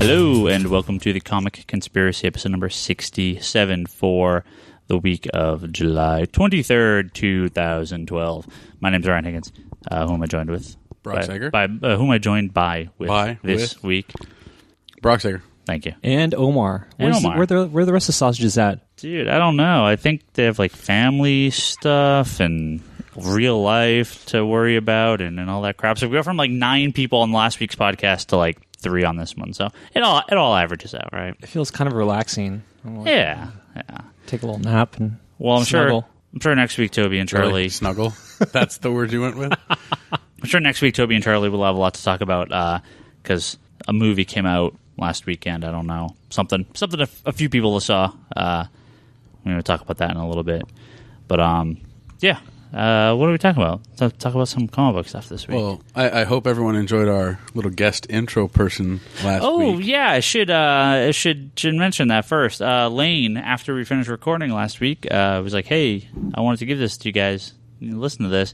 Hello, and welcome to the Comic Conspiracy, episode number 67 for the week of July 23rd, 2012. My name's Ryan Higgins. Who am I joined with? Brock Sager. Who am I joined by this week? Brock Sager. Thank you. And Omar. Where the rest of the sausages at? Dude, I don't know. I think they have like family stuff and real life to worry about and all that crap. So we go from like 9 people on last week's podcast to like 3 on this one. So it all averages out, right? It feels kind of relaxing. Yeah. Take a little nap and I'm snuggle. sure next week Toby and Charlie Really? Snuggle. That's the word you went with. I'm sure next week Toby and Charlie will have a lot to talk about because a movie came out last weekend. I don't know, something a few people saw. We're going to talk about that in a little bit. But yeah. What are we talking about? Talk about some comic book stuff this week. Well, I hope everyone enjoyed our little guest intro person last week. Oh, yeah, I should mention that first. Lane, after we finished recording last week, was like, hey, I wanted to give this to you guys. Listen to this.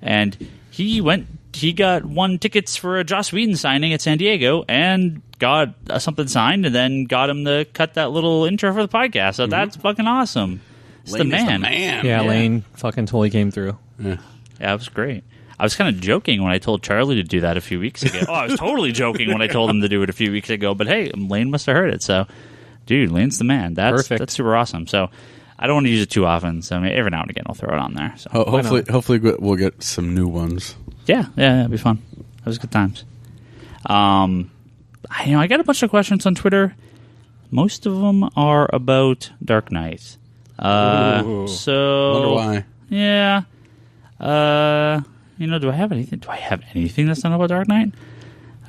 And he won tickets for a Joss Whedon signing at San Diego and got something signed and then got him to cut that little intro for the podcast. So that's fucking awesome. Lane the man. Yeah, Lane fucking totally came through. Yeah, it was great. I was kind of joking when I told Charlie to do that a few weeks ago. I was totally joking when I told him to do it a few weeks ago. But hey, Lane must have heard it. So, dude, Lane's the man. Perfect. That's super awesome. So, I don't want to use it too often. So, I mean, every now and again, I'll throw it on there. So, hopefully we'll get some new ones. Yeah, it'll be fun. That was good times. I got a bunch of questions on Twitter. Most of them are about Dark Knight. So wonder why. Yeah. Do I have anything? Do I have anything that's not about Dark Knight?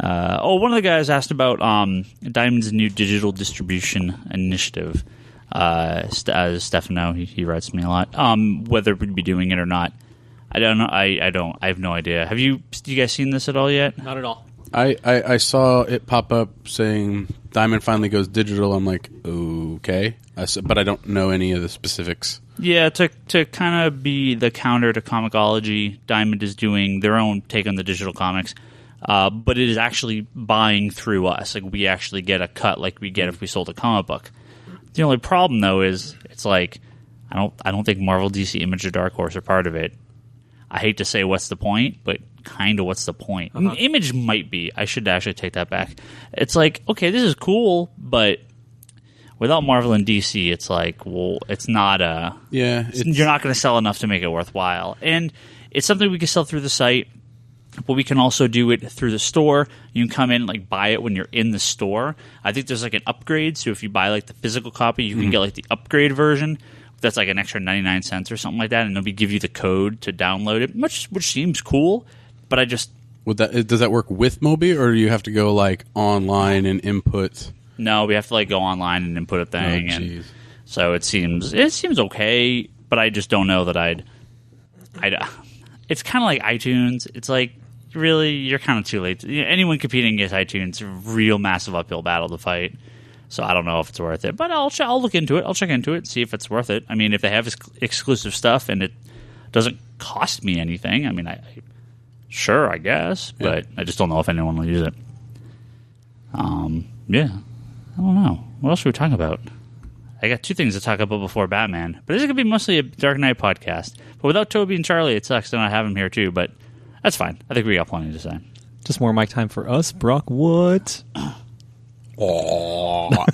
One of the guys asked about Diamond's new digital distribution initiative. As Stefano, he writes me a lot. Whether we'd be doing it or not, I don't know. I have no idea. Have you guys seen this at all yet? Not at all. I saw it pop up saying Diamond finally goes digital. I'm like, okay. But I don't know any of the specifics. Yeah, to kind of be the counter to Comixology, Diamond is doing their own take on the digital comics, but it is actually buying through us. Like, we actually get a cut like we get if we sold a comic book. The only problem, though, is it's like I don't think Marvel, DC, Image, or Dark Horse are part of it. I hate to say what's the point, but kind of what's the point. Uh-huh. Image might be. I should actually take that back. It's like, okay, this is cool, but without Marvel and DC, it's like, well, it's not you're not going to sell enough to make it worthwhile. And it's something we can sell through the site, but we can also do it through the store. You can come in and like buy it when you're in the store. I think there's like an upgrade, so if you buy like the physical copy, you can get like the upgrade version. That's like an extra 99 cents or something like that, and they'll give you the code to download it, which seems cool. But does that work with Mobi, or do you have to go like online and input? No, we have to like go online and input a thing, and so it seems okay. But I just don't know that I'd. It's kind of like iTunes. It's like, really, you're kind of too late. Anyone competing against iTunes, it's a real massive uphill battle to fight. So I don't know if it's worth it, but I'll look into it. I'll check into it and see if it's worth it. I mean, if they have exclusive stuff and it doesn't cost me anything, I mean, sure, I guess, but I just don't know if anyone will use it. Yeah, I don't know. What else should we talk about? I got 2 things to talk about before Batman, but this is going to be mostly a Dark Knight podcast. But without Toby and Charlie, it sucks to not have them here too, but that's fine. I think we got plenty to say. Just more mic time for us, Brock. What? Well,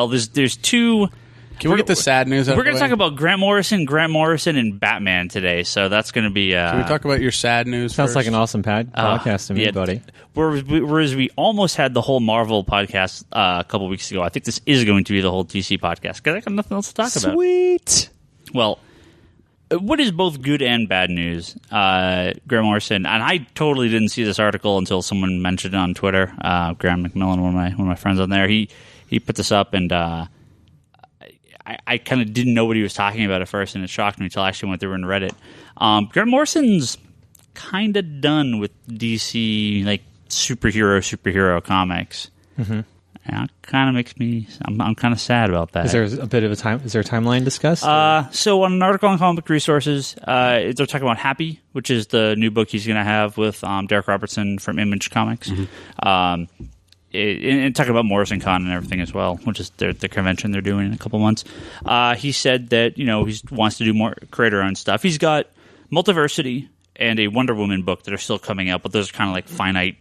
there's 2. Can we get the sad news out of the way? We're going to talk about Grant Morrison, and Batman today, so that's going to be... Can we talk about your sad news Sounds first? like an awesome podcast to me, buddy. Whereas we almost had the whole Marvel podcast a couple weeks ago, I think this is going to be the whole DC podcast, because I got nothing else to talk about. Sweet! Well, what is both good and bad news? Grant Morrison, and I totally didn't see this article until someone mentioned it on Twitter. Graham McMillan, one of my friends on there, he put this up, and I kind of didn't know what he was talking about at first, and it shocked me until I actually went through and read it. Grant Morrison's kind of done with DC like superhero comics. And it kind of makes me... I'm kind of sad about that. Is there a bit of a time? Is there a timeline discussed? So on an article on Comic Resources, they're talking about Happy, which is the new book he's going to have with Derek Robertson from Image Comics. And talking about Morrison Con and everything as well, which is the convention they're doing in a couple months. He said that he wants to do more creator-owned stuff. He's got Multiversity and a Wonder Woman book that are still coming out, but those are kind of like finite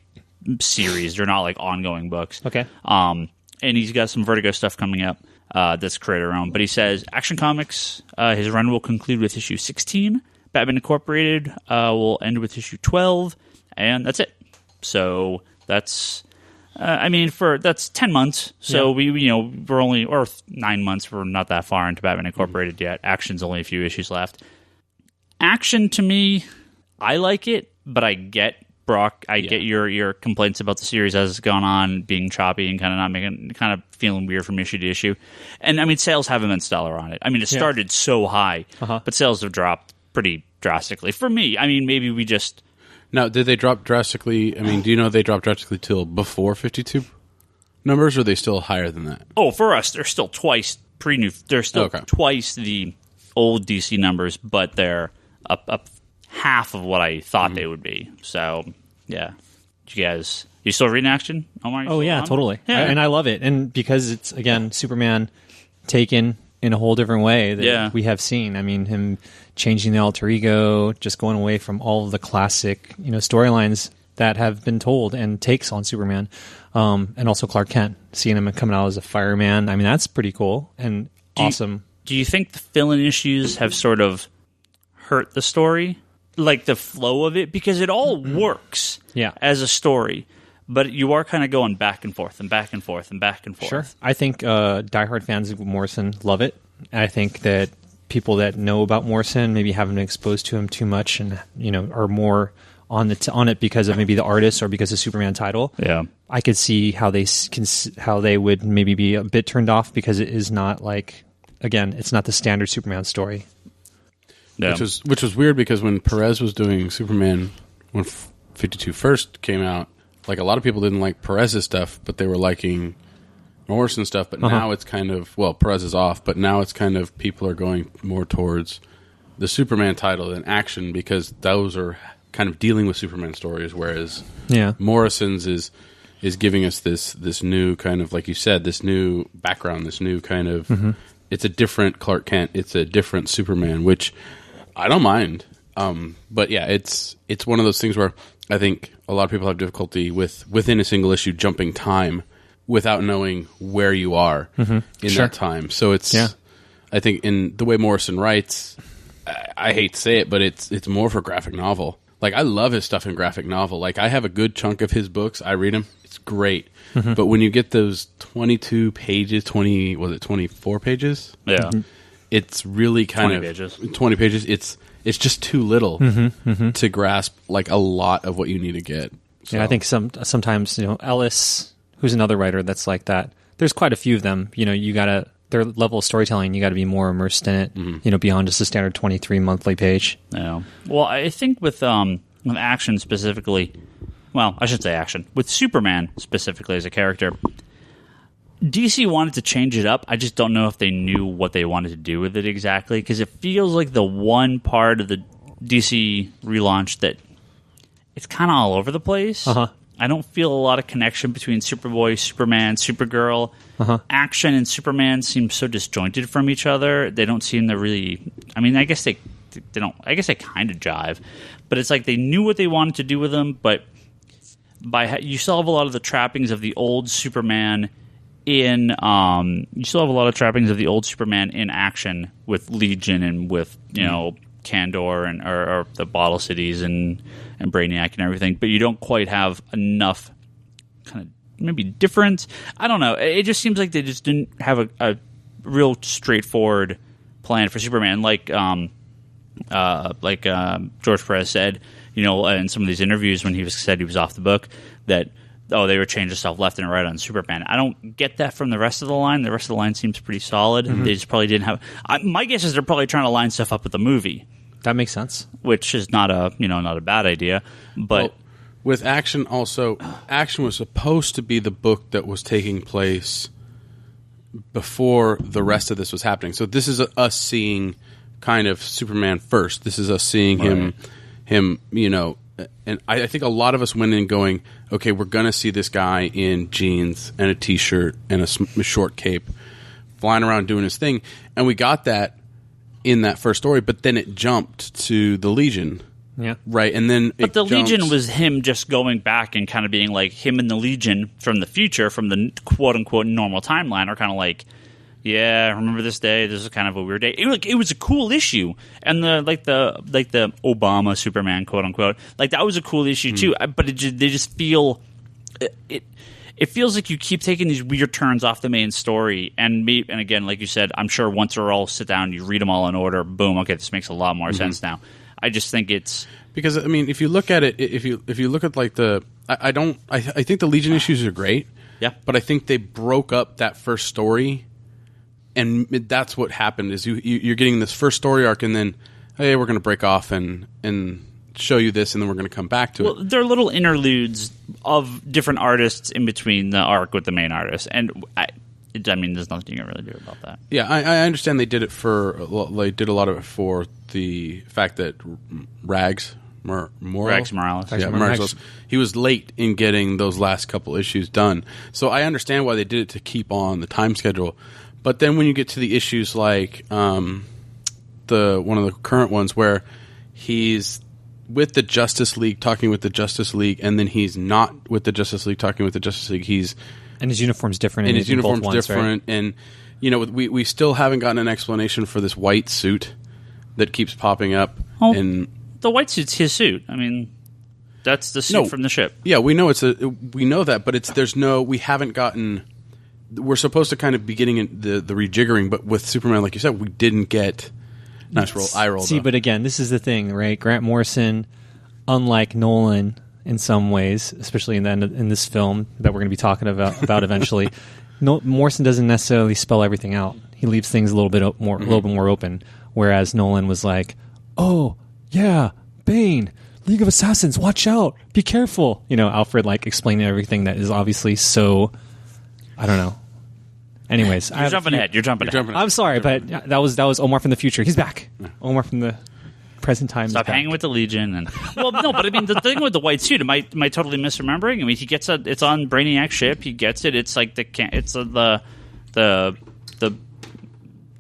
series. They're not like ongoing books. Okay. And he's got some Vertigo stuff coming up that's creator-owned. But he says Action Comics, his run will conclude with issue 16. Batman Incorporated will end with issue 12, and that's it. So that's... that's 10 months. So we're only, or 9 months. We're not that far into Batman Incorporated yet. Action's only a few issues left. Action, to me, I like it, but I get Brock. I get your complaints about the series as it's gone on, being choppy and kind of feeling weird from issue to issue. And sales haven't been stellar on it. It started so high, but sales have dropped pretty drastically for me. Maybe we just. Now, did they drop drastically? Do you know they dropped drastically till before 52 numbers, or are they still higher than that? Oh, for us, they're still twice They're still twice the old DC numbers, but they're up half of what I thought they would be. So, yeah. You still reading Action, Omar? Oh, yeah, totally. Yeah. And I love it. And because it's, again, Superman taken in a whole different way that we have seen. Him changing the alter ego, just going away from all of the classic, storylines that have been told and takes on Superman. And also Clark Kent, seeing him coming out as a fireman. That's pretty cool and awesome. Do you think the fill-in issues have sort of hurt the story? Like the flow of it? Because it all works as a story. But you are kind of going back and forth and back and forth and back and forth. Sure. I think diehard fans of Morrison love it. I think that people that know about Morrison maybe haven't been exposed to him too much and are more on it because of maybe the artist or because of Superman title. Yeah. I could see how they would maybe be a bit turned off because it is not like, again, it's not the standard Superman story. Yeah. Which was weird because when Perez was doing Superman, when 52 first came out, like a lot of people didn't like Perez's stuff, but they were liking Morrison stuff. But now it's kind of, Perez is off, but now it's kind of people are going more towards the Superman title than Action because those are kind of dealing with Superman stories, whereas Morrison's is giving us this new kind of, like you said, this new background, this new kind of, it's a different Clark Kent, it's a different Superman, which I don't mind. But yeah, it's one of those things where I think a lot of people have difficulty within a single issue jumping time without knowing where you are in that time. So it's, I think in the way Morrison writes, I hate to say it, but it's more for graphic novel. Like I love his stuff in graphic novel. Like I have a good chunk of his books. I read them. It's great. But when you get those 22 pages, 24 pages? Yeah. It's really kind of 20 pages. It's just too little to grasp like a lot of what you need to get. So. Yeah, I think sometimes Ellis, who's another writer that's like that. There's quite a few of them. You gotta their level of storytelling. You got to be more immersed in it. Beyond just a standard 23 monthly page. Yeah. Well, I think with Action specifically, well, I should say Action with Superman specifically as a character. DC wanted to change it up. I just don't know if they knew what they wanted to do with it exactly, because it feels like the one part of the DC relaunch that it's kind of all over the place. I don't feel a lot of connection between Superboy, Superman, Supergirl. Action and Superman seem so disjointed from each other. They don't seem to really... I guess they don't... I guess they kind of jive. But it's like they knew what they wanted to do with them, but you still have a lot of the trappings of the old Superman... you still have a lot of trappings of the old Superman in Action with Legion and with Kandor and or the Bottle Cities and Brainiac and everything, but you don't quite have enough kind of maybe difference. I don't know. It just seems like they just didn't have a real straightforward plan for Superman, like George Perez said, in some of these interviews when he said he was off the book that. Oh, they were changing stuff left and right on Superman. I don't get that from the rest of the line. The rest of the line seems pretty solid. They just probably didn't have... my guess is they're probably trying to line stuff up with the movie. That makes sense. Which is not a bad idea. But with Action also, Action was supposed to be the book that was taking place before the rest of this was happening. So this is us seeing kind of Superman first. This is us seeing him, you know, and I think a lot of us went in going, okay, we're going to see this guy in jeans and a T-shirt and a short cape flying around doing his thing. And we got that in that first story, but then it jumped to the Legion. Yeah. Right. And then But the Legion was him just going back and kind of being like him and the Legion from the future, from the quote unquote normal timeline, are kind of like, yeah, remember this day? This is kind of a weird day. It was a cool issue, and the Obama Superman quote unquote, like that was a cool issue too. But they just feel it feels like you keep taking these weird turns off the main story, and again, like you said, I'm sure once we're all sit down, you read them all in order, boom, okay, this makes a lot more sense now. I just think it's because I mean, if you look at it, if you look at like I think the Legion issues are great, yeah, but I think they broke up that first story. And that's what happened is you're getting this first story arc, and then, hey, we're going to break off and show you this, and then we're going to come back to it. They're little interludes of different artists in between the arc with the main artist. And, I mean, there's nothing you can really do about that. Yeah, I understand they did it they did a lot of it for the fact that Rags Morales. Yeah, Morales. He was late in getting those last couple issues done. So I understand why they did it to keep on the time schedule. But then when you get to the issues like one of the current ones where he's with the Justice League talking with the Justice League, and then he's not with the Justice League talking with the Justice League, and his uniform's different. And his uniform's different, right? and you know we still haven't gotten an explanation for this white suit that keeps popping up. Oh, and the white suit's his suit. I mean, that's the suit from the ship. Yeah, we know we know that, but we haven't gotten. We're supposed to kind of be getting the rejiggering, but with Superman, like you said, we didn't get eye roll. See, but again, this is the thing, right? Grant Morrison, unlike Nolan in some ways, especially in this film that we're going to be talking about eventually, Morrison doesn't necessarily spell everything out. He leaves things a little bit more open. Whereas Nolan was like, "Oh yeah, Bane, League of Assassins, watch out, be careful." You know, Alfred like explaining everything that is obviously so. I don't know. Anyways, You're jumping ahead. I'm sorry, but that was Omar from the future. He's back. Omar from the present time. Stop hanging with the Legion. And well, no, but I mean the thing with the white suit. Am I totally misremembering? I mean, he gets it's on Brainiac's ship. He gets it. It's like the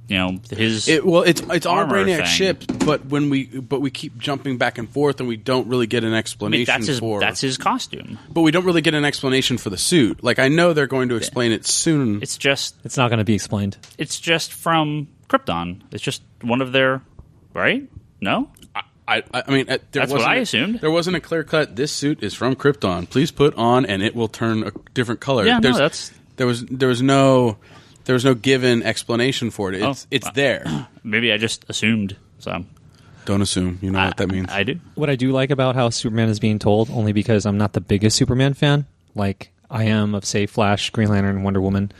you know his. It's on Brainiac's ship, but we keep jumping back and forth, and we don't really get an explanation that's his costume. But we don't really get an explanation for the suit. Like I know they're going to explain it soon. It's not going to be explained. It's just from Krypton. It's just one of their right. No. I mean, that's what I assumed. There wasn't a clear cut. This suit is from Krypton. Please put on, and it will turn a different color. Yeah, there was no given explanation for it. It's there. Maybe I just assumed. So don't assume. You know what that means. I do. What I do like about how Superman is being told, only because I'm not the biggest Superman fan, like I am of say Flash, Green Lantern, and Wonder Woman.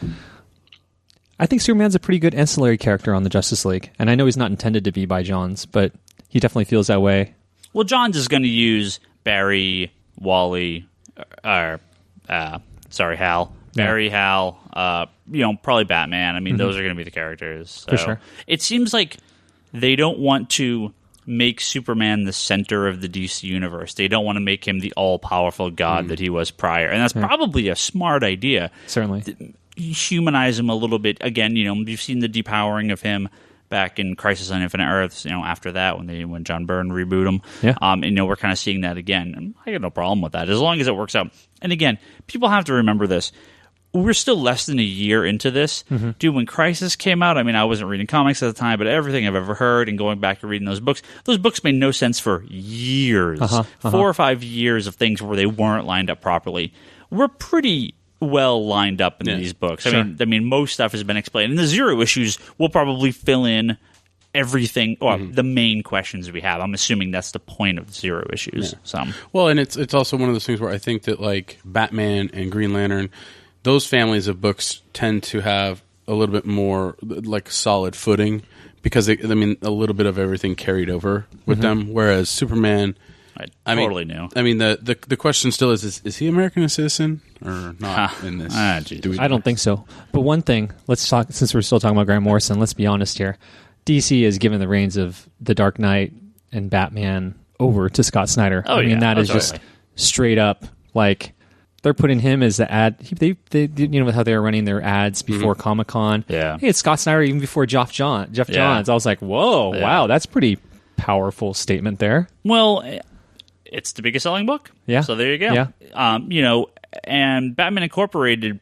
I think Superman's a pretty good ancillary character on the Justice League, and I know he's not intended to be by Johns, but he definitely feels that way. Well, Johns is going to use Barry, Wally, Hal. Barry, Hal, probably Batman. I mean, those are going to be the characters. So. For sure. It seems like they don't want to make Superman the center of the DC universe. They don't want to make him the all-powerful god that he was prior. And that's probably a smart idea. Certainly. Humanize him a little bit. Again, you've seen the depowering of him back in Crisis on Infinite Earths, after that when John Byrne reboot him. Yeah. And we're kind of seeing that again. And I got no problem with that as long as it works out. And again, people have to remember this. We're still less than a year into this. Mm-hmm. Dude, when Crisis came out, I mean, I wasn't reading comics at the time, but everything I've ever heard and going back and reading those books made no sense for years. 4 or 5 years of things where they weren't lined up properly. We're pretty well lined up in these books. Sure. I mean, most stuff has been explained. And the Zero issues will probably fill in everything, or the main questions we have. I'm assuming that's the point of the Zero issues. Yeah. Well, and it's also one of those things where I think that like Batman and Green Lantern, those families of books tend to have a little bit more like solid footing because a little bit of everything carried over with them. Whereas Superman, Totally new. I mean, the question still is he American citizen or not in this? I don't think so. But one thing, let's talk, since we're still talking about Grant Morrison, let's be honest here. DC has given the reins of The Dark Knight and Batman over to Scott Snyder. That is just straight up, like, they're putting him as the ad. They how they were running their ads before Comic-Con. Yeah. Hey, it's Scott Snyder even before Jeff Johns. I was like, whoa, wow, that's pretty powerful statement there. Well, it's the biggest selling book. Yeah. So there you go. Yeah. And Batman Incorporated,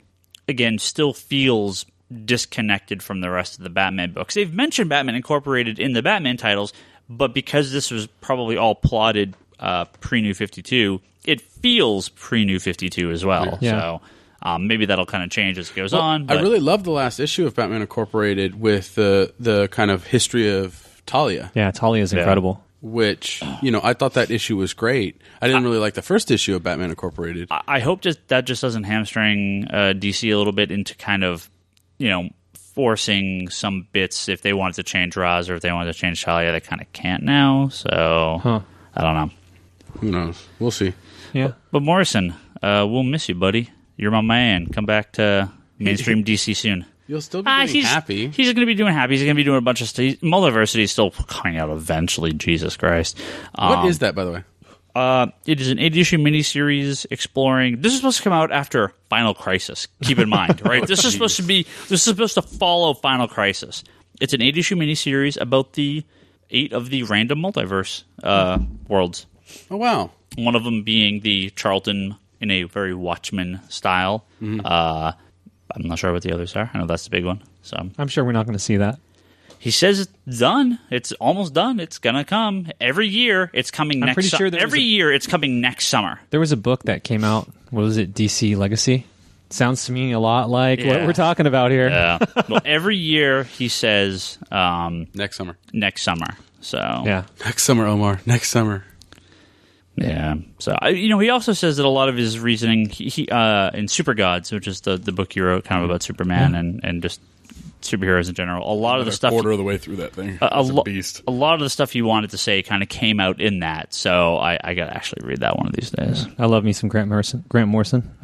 again, still feels disconnected from the rest of the Batman books. They've mentioned Batman Incorporated in the Batman titles, but because this was probably all plotted pre-New 52, it feels pre-New 52 as well. Yeah. So maybe that'll kind of change as it goes on. But I really love the last issue of Batman Incorporated with the kind of history of Talia. Yeah, Talia is incredible. Which, I thought that issue was great. I didn't really like the first issue of Batman Incorporated. I hope that just doesn't hamstring DC a little bit into kind of, forcing some bits. If they wanted to change Ra's or if they wanted to change Talia, they kind of can't now. So, I don't know. Who knows? We'll see. Yeah. But Morrison, we'll miss you, buddy. You're my man. Come back to mainstream DC soon. You'll still be doing Happy. He's going to be doing Happy. He's going to be doing a bunch of stuff. Multiversity is still coming out eventually. Jesus Christ. What is that, by the way? It is an 8-issue miniseries exploring. This is supposed to come out after Final Crisis. Keep in mind, right? This is supposed to follow Final Crisis. It's an 8-issue miniseries about the 8 of the random multiverse worlds. Oh wow! One of them being the Charlton in a very Watchmen style. Mm-hmm. I'm not sure what the others are. I know that's the big one. So I'm sure we're not going to see that. He says it's done. It's almost done. It's gonna come every year. It's coming next. Pretty sure every year it's coming next summer. There was a book that came out. What was it? DC Legacy. Sounds to me a lot like what we're talking about here. Yeah. Well, every year he says next summer. Next summer. So yeah, next summer, Omar. Next summer. Yeah. So he also says that a lot of his reasoning he in Super Gods, which is the book you wrote kind of about Superman and just superheroes in general. A lot of the stuff quarter of the way through that thing. Beast. A lot of the stuff he wanted to say kind of came out in that. So I got to actually read that one of these days. I love me some Grant Morrison.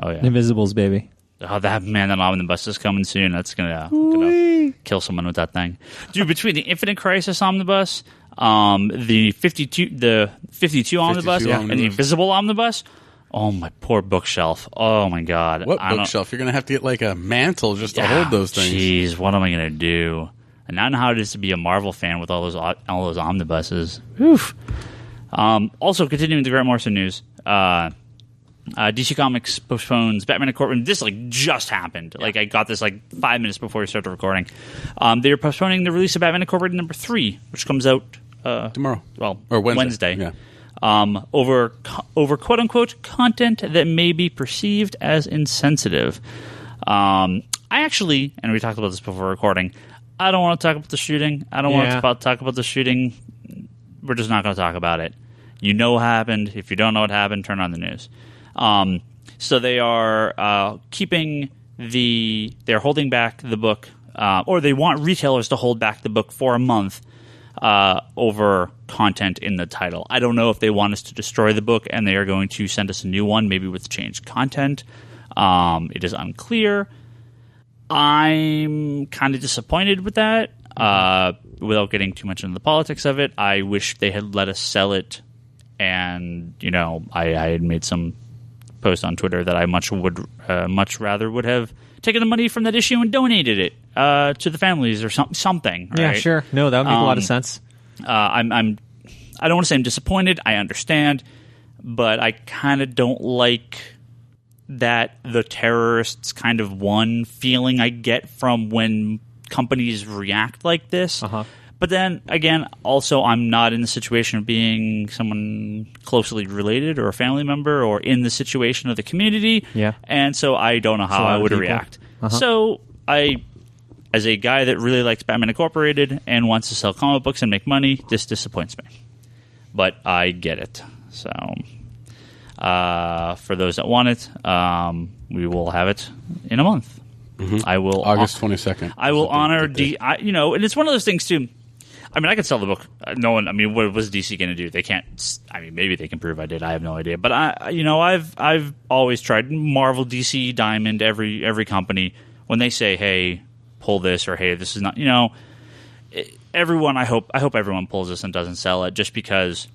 Oh yeah, Invisibles, baby. Oh, that omnibus is coming soon. That's gonna kill someone with that thing, dude. Between the Infinite Crisis omnibus, the 52 omnibus, and the Invisible omnibus. Oh, my poor bookshelf. Oh, my God. What bookshelf? You're going to have to get like a mantle just to hold those things. Jeez, what am I going to do? And I know how it is to be a Marvel fan with all those omnibuses. Oof. Also, continuing the Grant Morrison news, DC Comics postpones Batman Incorporated. This just happened. Yeah. I got this 5 minutes before we started recording. They are postponing the release of Batman Incorporated number 3, which comes out tomorrow. Well, or Wednesday. Yeah. Over quote unquote content that may be perceived as insensitive. I actually, and we talked about this before recording, I don't want to talk about the shooting. I don't want to talk about the shooting. We're just not going to talk about it. You know what happened. If you don't know what happened, turn on the news. So they are they're holding back the book, or they want retailers to hold back the book for a month over content in the title. I don't know if they want us to destroy the book and they are going to send us a new one, maybe with changed content. It is unclear. I'm kind of disappointed with that. Without getting too much into the politics of it, I wish they had let us sell it. And I had made some post on Twitter that I much rather would have taken the money from that issue and donated it to the families or something. Right? Yeah, sure. No, that would make a lot of sense. I don't want to say I'm disappointed. I understand, but I kind of don't like that the terrorists kind of won feeling I get from when companies react like this. Uh-huh. But then, again, also I'm not in the situation of being someone closely related or a family member or in the situation of the community. Yeah. And so I don't know how I would react. Uh-huh. So as a guy that really likes Batman Incorporated and wants to sell comic books and make money, this disappoints me. But I get it. So for those that want it, we will have it in a month. Mm-hmm. I will August 22nd. I will honor and it's one of those things too. I mean, I could sell the book. No one. I mean, what was DC going to do? They can't. I mean, maybe they can prove I did. I have no idea. But I've always tried Marvel, DC, Diamond, every company when they say, "Hey, pull this," or "Hey, this is not." Everyone. I hope everyone pulls this and doesn't sell it, just because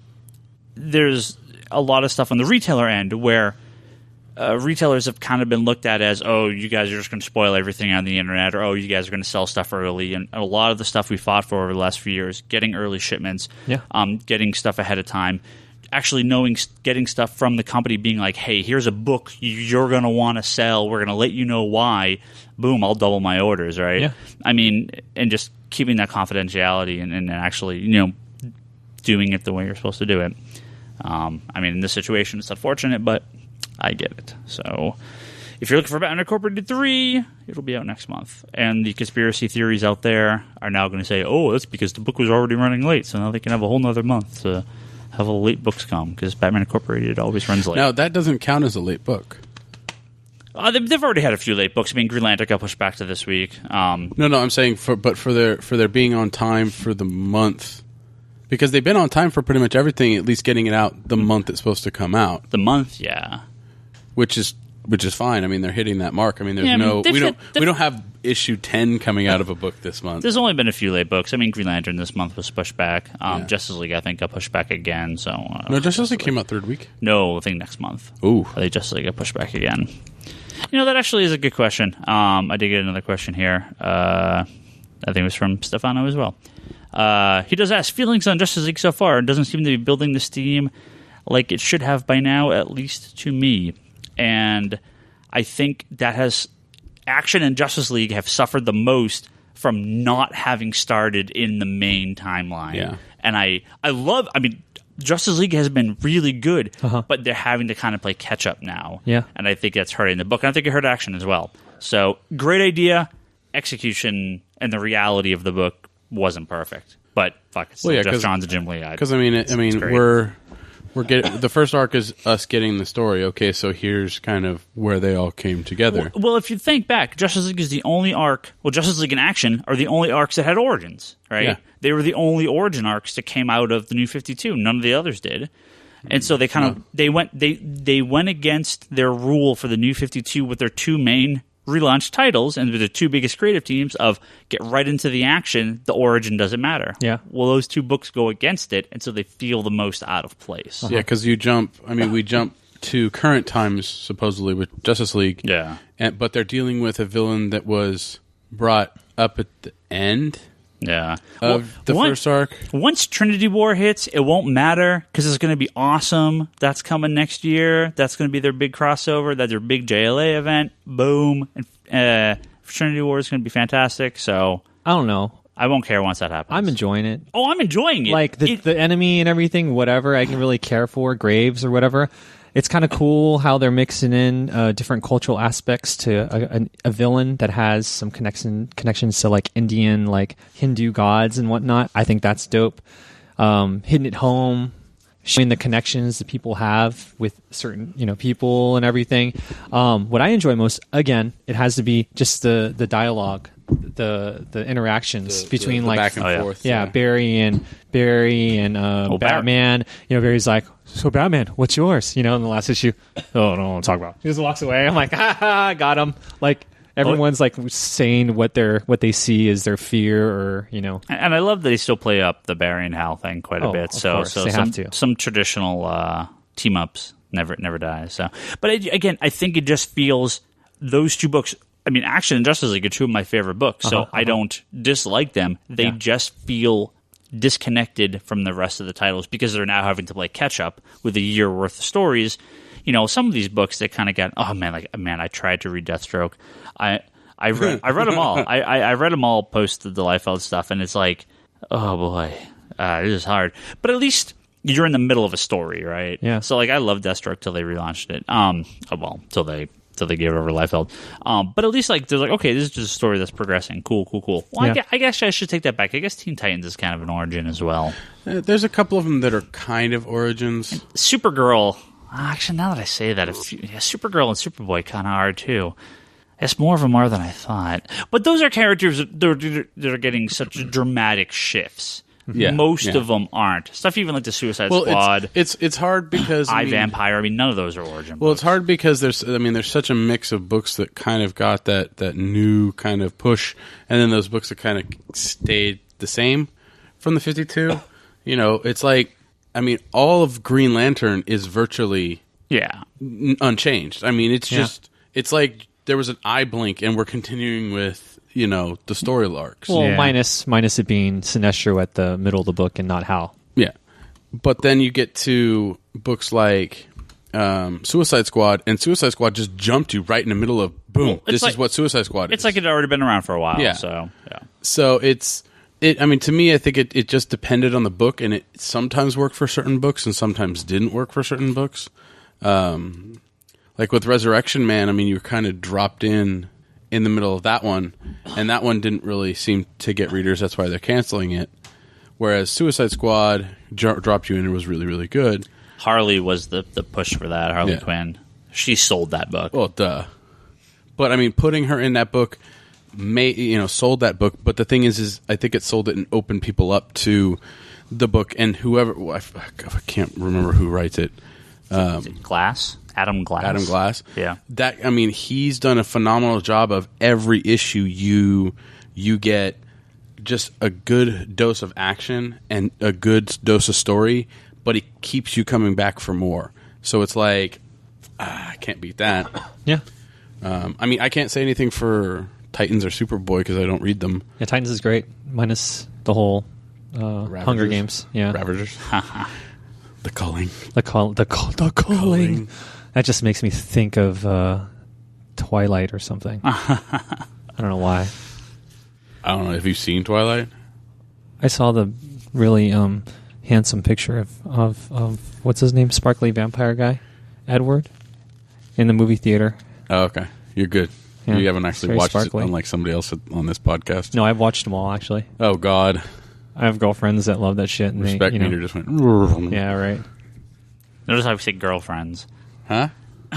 there's a lot of stuff on the retailer end where retailers have kind of been looked at as, oh, you guys are just going to spoil everything on the internet, or oh, you guys are going to sell stuff early. And a lot of the stuff we fought for over the last few years, getting early shipments, getting stuff ahead of time, actually getting stuff from the company being like, hey, here's a book you're going to want to sell. We're going to let you know why. Boom, I'll double my orders, right? Yeah. I mean, and just keeping that confidentiality and actually, doing it the way you're supposed to do it. I mean, in this situation, it's unfortunate, but I get it. So if you're looking for Batman Incorporated 3, it'll be out next month. And the conspiracy theories out there are now going to say, oh, that's because the book was already running late, so now they can have a whole nother month to have all late books come, because Batman Incorporated always runs late. Now, that doesn't count as a late book. They've already had a few late books. I mean, Green Lantern got pushed back to this week. No, I'm saying for their being on time for the month, because they've been on time for pretty much everything, at least getting it out the month it's supposed to come out. The month, yeah. Which is fine. I mean, they're hitting that mark. I mean, we don't have issue 10 coming out of a book this month. There's only been a few late books. I mean, Green Lantern this month was pushed back. Justice League, I think, got pushed back again. So no, Justice League came out third week. No, I think next month. Ooh, I think Justice League got pushed back again. That actually is a good question. I did get another question here. I think it was from Stefano as well. He does ask, feelings on Justice League so far. It doesn't seem to be building this team like it should have by now, at least to me. And I think that Action and Justice League have suffered the most from not having started in the main timeline. Yeah. And I mean, Justice League has been really good, but they're having to kind of play catch up now. Yeah. And I think that's hurting the book. And I think it hurt Action as well. So great idea. Execution and the reality of the book wasn't perfect. But fuck, it's Jeff Johns and Jim Lee. Because we're getting the first arc is us getting the story. Okay, so here's kind of where they all came together. Well, if you think back, Justice League is the only arc. Well, Justice League and Action are the only arcs that had origins, right? Yeah. They were the only origin arcs that came out of the New 52. None of the others did, and so they they went against their rule for the New 52 with their two main relaunch titles and the two biggest creative teams of get right into the action. The origin doesn't matter. Yeah. Well, those two books go against it, and so they feel the most out of place. Yeah, because we jump to current times supposedly with Justice League. Yeah. But they're dealing with a villain that was brought up at the end. Yeah. Of the first arc. Once Trinity War hits, it won't matter because it's going to be awesome. That's coming next year. That's going to be their big crossover. That's their big JLA event. Boom. And Trinity War is going to be fantastic. So I don't know. I won't care once that happens. I'm enjoying it. Oh, I'm enjoying it. Like the enemy and everything, whatever I can really care for, Graves or whatever. It's kind of cool how they're mixing in different cultural aspects to a villain that has some connections to like Indian, like Hindu gods and whatnot. I think that's dope. Hitting it home, showing the connections that people have with certain people and everything. What I enjoy most, again, it has to be just the dialogue, the interactions between like back and forth. Yeah, Barry and Batman. Barry's like, so Batman, what's yours? In the last issue, oh, no, I'll talk about. He just walks away. I'm like, ha, got him. Like everyone's like saying what they see is their fear, or And I love that they still play up the Barry and Hal thing quite a bit. So they have to. Some traditional team ups never die. So, but again, I think it just feels those two books. I mean, Action and Justice League are two of my favorite books, so I don't dislike them. They just feel disconnected from the rest of the titles because they're now having to play catch up with a year worth of stories. Some of these books that kind of got, I tried to read Deathstroke. I read them all. I read them all post the Liefeld stuff, and it's like, oh boy, this is hard. But at least you're in the middle of a story, right? Yeah. So I loved Deathstroke till they relaunched it. Till they gave it over to Liefeld. But at least they're like, okay, this is just a story that's progressing. Cool. Well, yeah. I guess I should take that back. I guess Teen Titans is kind of an origin as well. There's a couple of them that are kind of origins. And Supergirl. Actually, now that I say that, Supergirl and Superboy kind of are too. Yes, more of them are than I thought. But those are characters that are getting such dramatic shifts. Yeah, most of them aren't. Stuff even like the Suicide Squad. It's hard because Vampire. I mean, none of those are origin. Well, books. It's hard because there's such a mix of books that kind of got that new kind of push, and then those books that kind of stayed the same from the 52. It's like, I mean, all of Green Lantern is virtually unchanged. I mean, it's just it's like there was an eye blink, and we're continuing with. The story arcs. Well, minus it being Sinestro at the middle of the book and not Hal. Yeah. But then you get to books like Suicide Squad, and Suicide Squad just jumped you right in the middle of, boom, this is what Suicide Squad is. It's like it had already been around for a while. Yeah. So I mean, to me, I think it just depended on the book, and it sometimes worked for certain books and sometimes didn't work for certain books. Like with Resurrection Man, I mean, you were kind of dropped in the middle of that one, and that one didn't really seem to get readers. That's why they're canceling it. Whereas Suicide Squad dropped you in and was really, really good. Harley was the push for that. Harley Quinn. She sold that book. Well, duh. But I mean, putting her in that book sold that book. But the thing is I think it sold it and opened people up to the book. And whoever, I can't remember who writes it. Is it Glass? Adam Glass. Yeah. He's done a phenomenal job of every issue you get just a good dose of action and a good dose of story, but he keeps you coming back for more. So it's like, I can't beat that. Yeah. I can't say anything for Titans or Superboy because I don't read them. Yeah, Titans is great, minus the whole Hunger Games. Yeah. Ravagers. The Culling. The Culling. That just makes me think of Twilight or something. I don't know why. I don't know. Have you seen Twilight? I saw the really handsome picture of what's his name, sparkly vampire guy, Edward, in the movie theater. Oh, okay. You're good. Yeah, you haven't actually watched sparkly. it, unlike somebody else on this podcast. No, I've watched them all, actually. Oh, God. I have girlfriends that love that shit. And Respect meter just went... Yeah, right. Notice how we say girlfriends. Huh?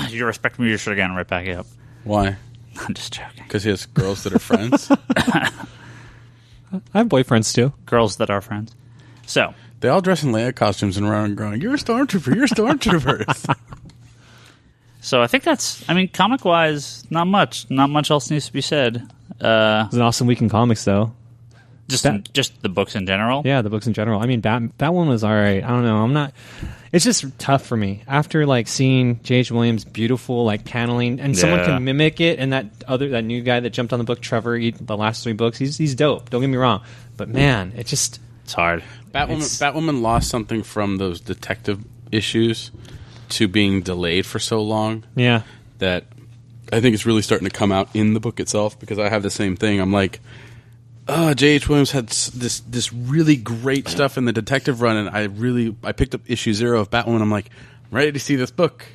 Your respect meter should have gone right back up. Why? I'm just joking. Because he has girls that are friends? I have boyfriends, too. Girls that are friends. So... They all dress in Leia costumes and run going, you're a stormtrooper, you're stormtroopers. So I think that's... comic-wise, not much. Not much else needs to be said. It was an awesome week in comics, though. Just the books in general? Yeah, the books in general. That one was all right. I don't know. It's just tough for me. After, seeing J.H. Williams' beautiful, paneling, and someone can mimic it, and that new guy that jumped on the book, Trevor, the last 3 books, he's dope. Don't get me wrong. But, man, it's hard. Batwoman lost something from those detective issues to being delayed for so long. Yeah. That I think it's really starting to come out in the book itself, because I have the same thing. I'm like... J.H. Williams had this really great stuff in the detective run, and I picked up issue 0 of Batwoman. I'm like, I'm ready to see this book.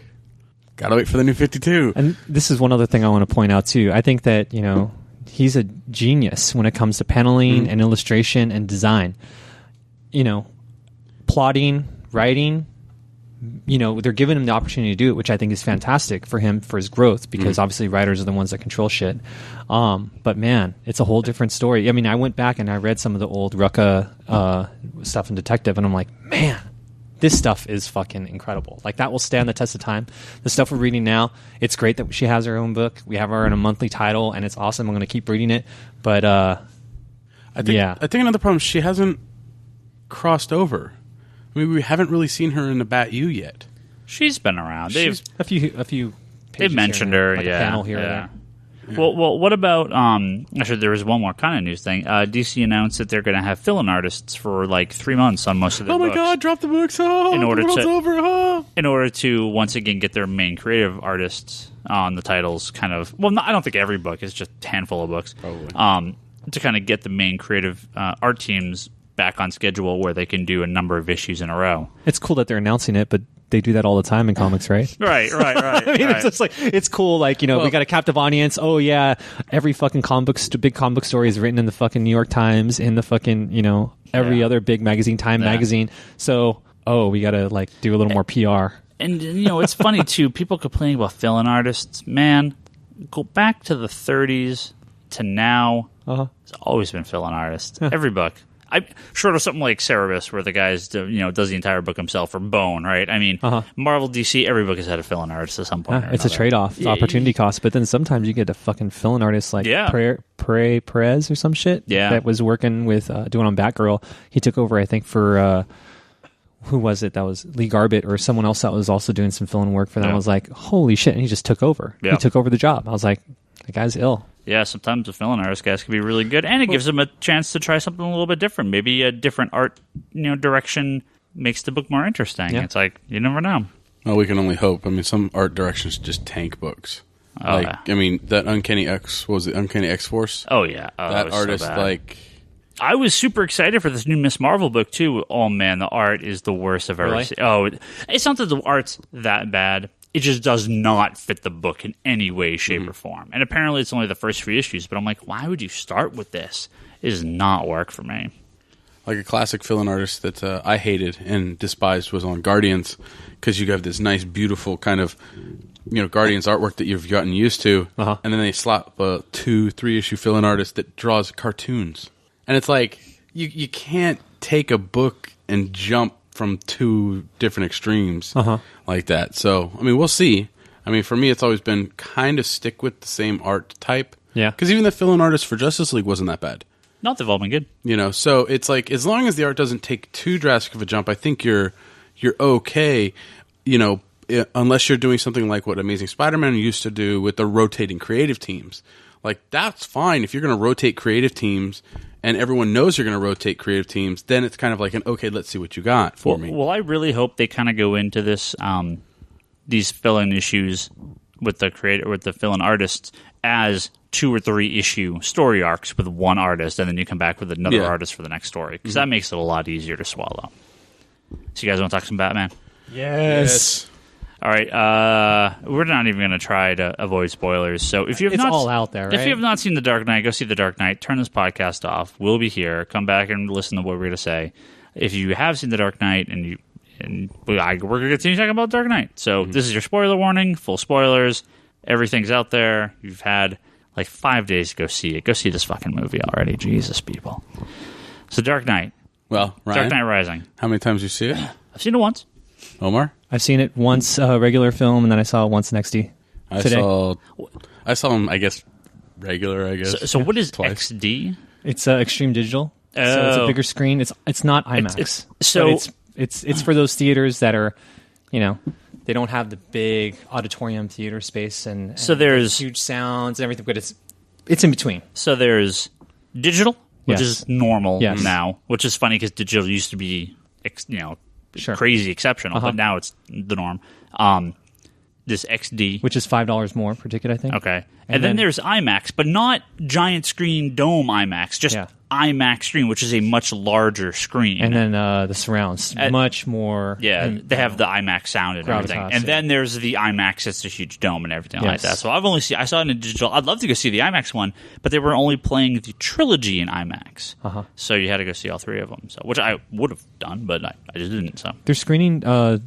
Gotta wait for the new 52. And this is one other thing I want to point out, too. I think that, he's a genius when it comes to paneling and illustration and design. Plotting, writing, they're giving him the opportunity to do it, which I think is fantastic for him, for his growth, because obviously writers are the ones that control shit. But man, it's a whole different story. I went back and I read some of the old Rucka stuff in Detective, and I'm like, man, this stuff is fucking incredible. That will stand the test of time. The stuff we're reading now, it's great that she has her own book. We have her in a monthly title, and it's awesome. I'm going to keep reading it. But I think another problem, she hasn't crossed over. We haven't really seen her in the Bat U yet. She's been around. She's a few. They've mentioned her. A panel here. Yeah. Well, what about? Actually, there was one more kind of news thing. DC announced that they're going to have fill-in artists for 3 months on most of their books. Oh my God! Drop the books! Oh, in order to once again get their main creative artists on the titles. Kind of. Well, I don't think every book. It's just a handful of books. Probably. To kind of get the main creative art teams back on schedule where they can do a number of issues in a row. It's cool that they're announcing it, but they do that all the time in comics, right? Right. It's just it's cool. We got a captive audience. Oh yeah, every fucking big comic book story is written in the fucking New York Times, in the fucking every other big magazine, Time magazine. So we got to do a little more PR. And it's funny too. People complaining about fill-in artists. Man, go back to the 30s to now. It's always been fill-in artists. Every book. short of something like Cerebus, where the guy's does the entire book himself, or Bone, right? I mean, Marvel, DC, every book has had a fill-in artist at some point. It's a trade-off, it's opportunity cost. But then sometimes you get a fucking fill-in artist like Perez or some shit that was working with doing on Batgirl. He took over, I think, for who was it? That was Lee Garbett or someone else that was also doing some fill-in work for them. I was like, holy shit! And he just took over. He took over the job. I was like, the guy's ill. Yeah, sometimes the fill-in artist guys can be really good, and it gives them a chance to try something a little bit different. Maybe a different art, direction makes the book more interesting. Yeah. It's like, you never know. Well, we can only hope. I mean, some art directions just tank books. That Uncanny X-Force? Oh, yeah. That artist, so I was super excited for this new Miss Marvel book, too. Oh, man, the art is the worst I've ever seen. Oh, it's not that the art's that bad. It just does not fit the book in any way, shape, or form. And apparently it's only the first 3 issues, but I'm like, why would you start with this? It does not work for me. Like a classic fill-in artist that I hated and despised was on Guardians, because you have this nice, beautiful kind of, Guardians artwork that you've gotten used to, and then they slap a 2-3 issue fill-in artist that draws cartoons. And it's like, you can't take a book and jump from 2 different extremes like that. So, I mean, we'll see. I mean, for me, it's always been kind of stick with the same art type. Yeah. Because even the fill-in artist for Justice League wasn't that bad. Not they've all been good. So it's like, as long as the art doesn't take too drastic of a jump, I think you're okay, unless you're doing something like what Amazing Spider-Man used to do with the rotating creative teams. Like, that's fine if you're going to rotate creative teams and everyone knows you're going to rotate creative teams, then it's kind of like okay, let's see what you got for me. Well, I really hope they kind of go into this, these fill-in issues with the fill-in artists as 2 or 3 issue story arcs with one artist, and then you come back with another artist for the next story, because that makes it a lot easier to swallow. So you guys want to talk some Batman? Yes. All right, we're not even going to try to avoid spoilers. So if you have all out there, right? If you have not seen The Dark Knight, go see The Dark Knight. Turn this podcast off. We'll be here. Come back and listen to what we're going to say. If you have seen The Dark Knight we're going to continue talking about Dark Knight. So this is your spoiler warning. Full spoilers. Everything's out there. You've had like 5 days to go see it. Go see this fucking movie already. Jesus, people. So Dark Knight. Well, Ryan, Dark Knight Rising. How many times did you see it? I've seen it once. Omar? I've seen it once, regular film, and then I saw it once in XD. I saw him, I guess, regular, So what is twice. XD? It's Extreme Digital. So it's a bigger screen. It's not IMAX. It's for those theaters that are, they don't have the big auditorium theater space and so there's huge sounds and everything, but it's in between. So there's digital, which is normal Yes. now, which is funny because digital used to be, crazy exceptional, but now it's the norm. This XD, which is $5 more per ticket, I think. Okay, and then there's IMAX, but not giant screen dome IMAX, just IMAX screen, which is a much larger screen. And then the surrounds, much more. Yeah, they have the IMAX sound and everything. And then there's the IMAX, it's a huge dome and everything like that. So I saw it in digital. I'd love to go see the IMAX one, but they were only playing the trilogy in IMAX. So you had to go see all 3 of them. So which I would have done, but I just didn't. So they're screening the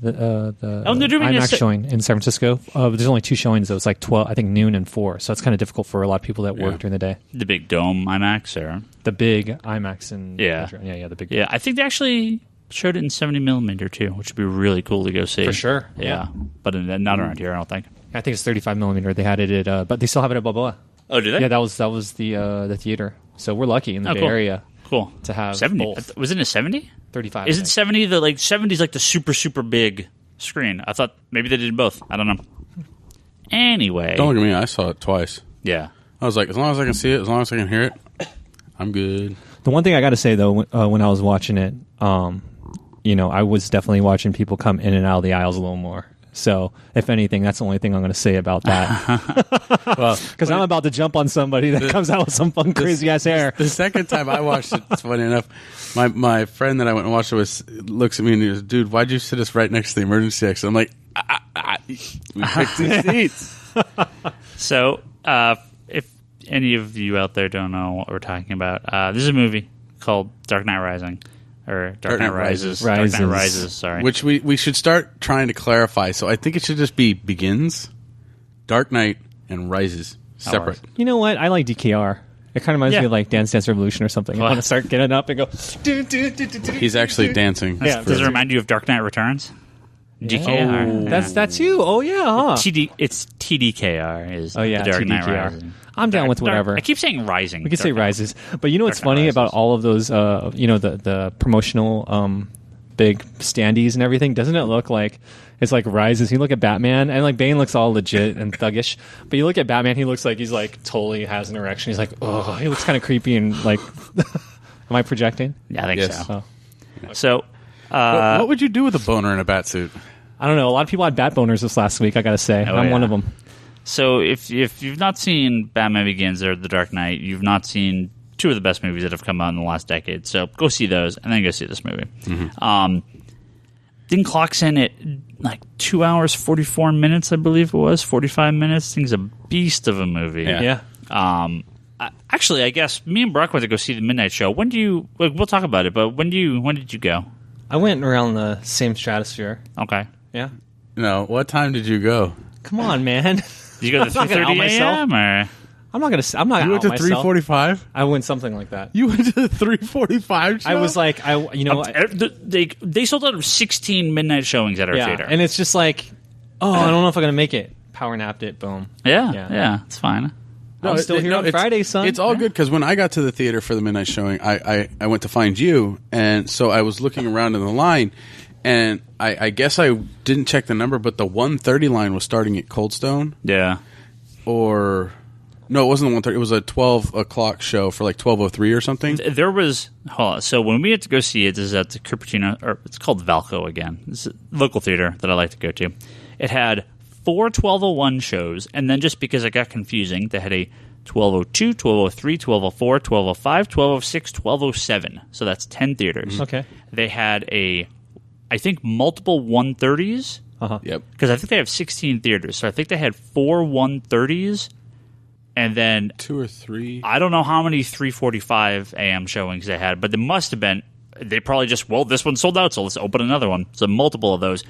they're doing IMAX showing in San Francisco. There's only 2 showings, though. It's like 12, I think, noon and 4. So it's kind of difficult for a lot of people that work during the day. The big dome IMAX, or the big IMAX and the big. Yeah, I think they actually showed it in 70mm too, which would be really cool to go see for sure. Yeah, but not around here, I don't think. I think it's 35mm. They had it at, but they still have it at Balboa. Oh, do they? Yeah, that was the theater. So we're lucky in the Bay Area. Cool to have 70. Both. Was it a 70? 35. Is it 70? 70 is like the super big screen. I thought maybe they did both. I don't know. Anyway, don't look at me. I saw it twice. Yeah, I was like, as long as I can see it, as long as I can hear it, I'm good. The one thing I got to say though, when I was watching it, I was definitely watching people come in and out of the aisles a little more. So, if anything, that's the only thing I'm going to say about that. Well, because I'm about to jump on somebody that comes out with some fun crazy ass hair. The second time I watched it, it's funny enough. My friend that I went and watched it with looks at me and he goes, "Dude, why'd you sit us right next to the emergency exit?" I'm like, "We picked these seats." So, if any of you out there don't know what we're talking about, this is a movie called Dark Knight Rising. Or Dark Knight Rises. Dark Knight Rises, sorry. Which we should start trying to clarify. So I think it should just be Begins, Dark Knight, and Rises. Separate. You know what? I like DKR. It kind of reminds me of like Dance Dance Revolution or something. What? I want to start getting up and go. He's actually dancing. Yeah. Does it remind you of Dark Knight Returns? DKR. That's you. Oh yeah, huh? It's TDKR is the Dark Knight TDKR. Rising. I'm down with whatever. I keep saying Rising. We could say Rises, but you know what's funny about all of those? The promotional big standees and everything. Doesn't it look like it's like Rises? You look at Batman and like Bane looks all legit and thuggish, but you look at Batman, he looks like he's like totally has an erection. He's like, oh, he looks kind of creepy and like. Am I projecting? Yeah, I think so. Oh. So, what would you do with a boner in a bat suit? I don't know. A lot of people had bat boners this last week. I gotta say, I'm one of them. So if you've not seen Batman Begins or The Dark Knight, you've not seen two of the best movies that have come out in the last decade. So go see those and then go see this movie. Thing clocks in at like 2 hours 44 minutes, I believe it was 45 minutes. Thing's a beast of a movie. Yeah. Actually, I guess me and Brock went to go see the Midnight Show. When do you? We'll talk about it. But when did you go? I went around the same stratosphere. Okay. Yeah. No. What time did you go? Come on, man. Did you go to 3:30 a.m. or? I'm not gonna. I'm not. You went to 3:45. I went something like that. You went to the 3:45 show? I was like, they sold out of 16 midnight showings at our theater, and it's just like, I don't know if I'm gonna make it. Power napped it. Boom. Yeah, it's fine. I'm still here on Friday, son. It's all good because when I got to the theater for the midnight showing, I went to find you, and so I was looking around in the line, and I guess I didn't check the number, but the 1:30 line was starting at Cold Stone. Yeah. Or no, it wasn't the 1:30. It was a 12 o'clock show for like 12:03 or something. There was so when we had to go see it, is at the Cupertino, or it's called Valco again. It's a local theater that I like to go to. It had 4 12:01 shows, and then just because it got confusing, they had a 12:02, 12:03, 12:04, 12:05, 12:06, 12:07. So that's 10 theaters. Okay. They had I think multiple 1:30s. Yep. Because I think they have 16 theaters, so I think they had 4 1:30s, and then 2 or 3. I don't know how many 3:45 a.m. showings they had, but there must have been. They probably just this one sold out, so let's open another one. So multiple of those.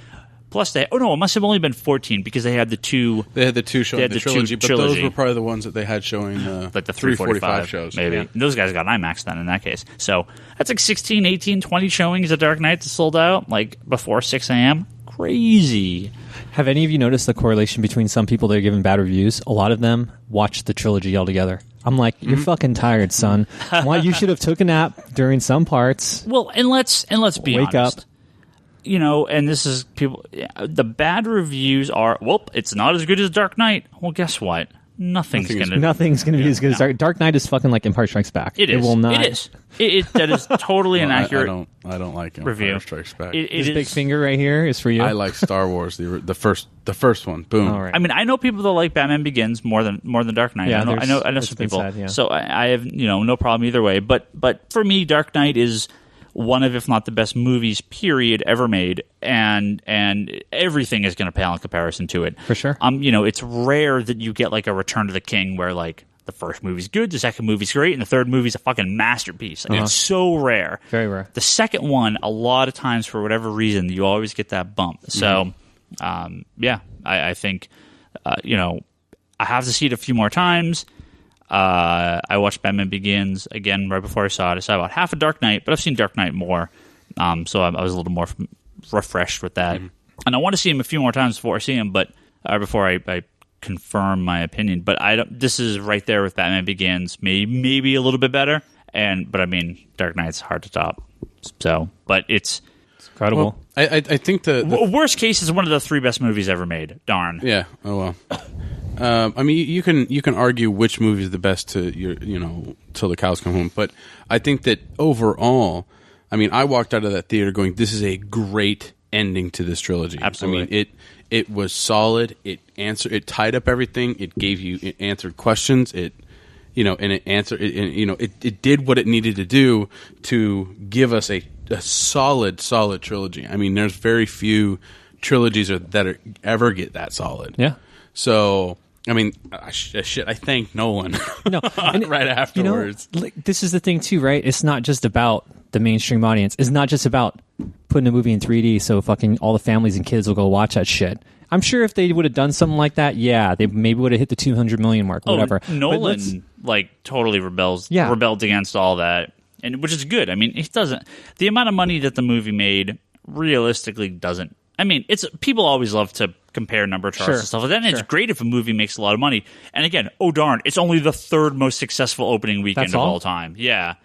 Plus, it must have only been 14 because they had the two. They had the two showing the trilogy, but trilogy. those were probably the ones that they had showing like the 3:45 shows. Maybe Yeah. those guys got IMAX then in that case. So that's like 16, 18, 20 showings of Dark Knight that sold out like before 6 a.m. Crazy. Have any of you noticed the correlation between some people that are giving bad reviews? A lot of them watch the trilogy altogether. I'm like, you're fucking tired, son. Why you should have took a nap during some parts. Well, and let's be Wake honest. up. You know, and this is people. The bad reviews are, it's not as good as Dark Knight. Well, guess what? Nothing's going to be as good as Dark Knight is fucking like Empire Strikes Back. It is. It will not. It is. That is totally an accurate. I don't like Empire review. Strikes Back. This big finger right here is for you. I like Star Wars, the first one. Boom. All right. I mean, I know people that like Batman Begins more than Dark Knight. Yeah, I know some people. Sad, yeah. So I have no problem either way. But for me, Dark Knight is one of, if not the best movies, period, ever made, and everything is going to pale in comparison to it. For sure. It's rare that you get like a Return to the King where like the first movie's good, the second movie's great, and the third movie's a fucking masterpiece. Like, it's so rare. Very rare. The second one, a lot of times, for whatever reason, you always get that bump. So, I think, I have to see it a few more times. I watched Batman Begins again right before I saw it. I saw about half of Dark Knight, but I've seen Dark Knight more, so I was a little more refreshed with that. And I want to see him a few more times before I see him, but before I confirm my opinion. But this is right there with Batman Begins, maybe a little bit better. But I mean, Dark Knight's hard to top. So, but it's incredible. Well, I think the worst case is one of the 3 best movies ever made. Darn. Yeah. Oh well. I mean, you can argue which movie is the best till the cows come home. But I think that overall, I mean, I walked out of that theater going, "This is a great ending to this trilogy." Absolutely. I mean, it was solid. It tied up everything. It answered questions. It did what it needed to do to give us a solid trilogy. I mean, there's very few trilogies that ever get that solid. Yeah. So, I mean, shit, I thank Nolan right afterwards. This is the thing, too, right? It's not just about the mainstream audience. It's not just about putting a movie in 3D so fucking all the families and kids will go watch that shit. I'm sure if they would have done something like that, they maybe would have hit the 200 million mark, or whatever. Nolan totally rebelled against all that, and which is good. I mean, it doesn't. The amount of money that the movie made realistically doesn't. I mean, people always love to compare number charts and stuff like that. And it's great if a movie makes a lot of money. And again, darn, it's only the third most successful opening weekend of all time. Yeah,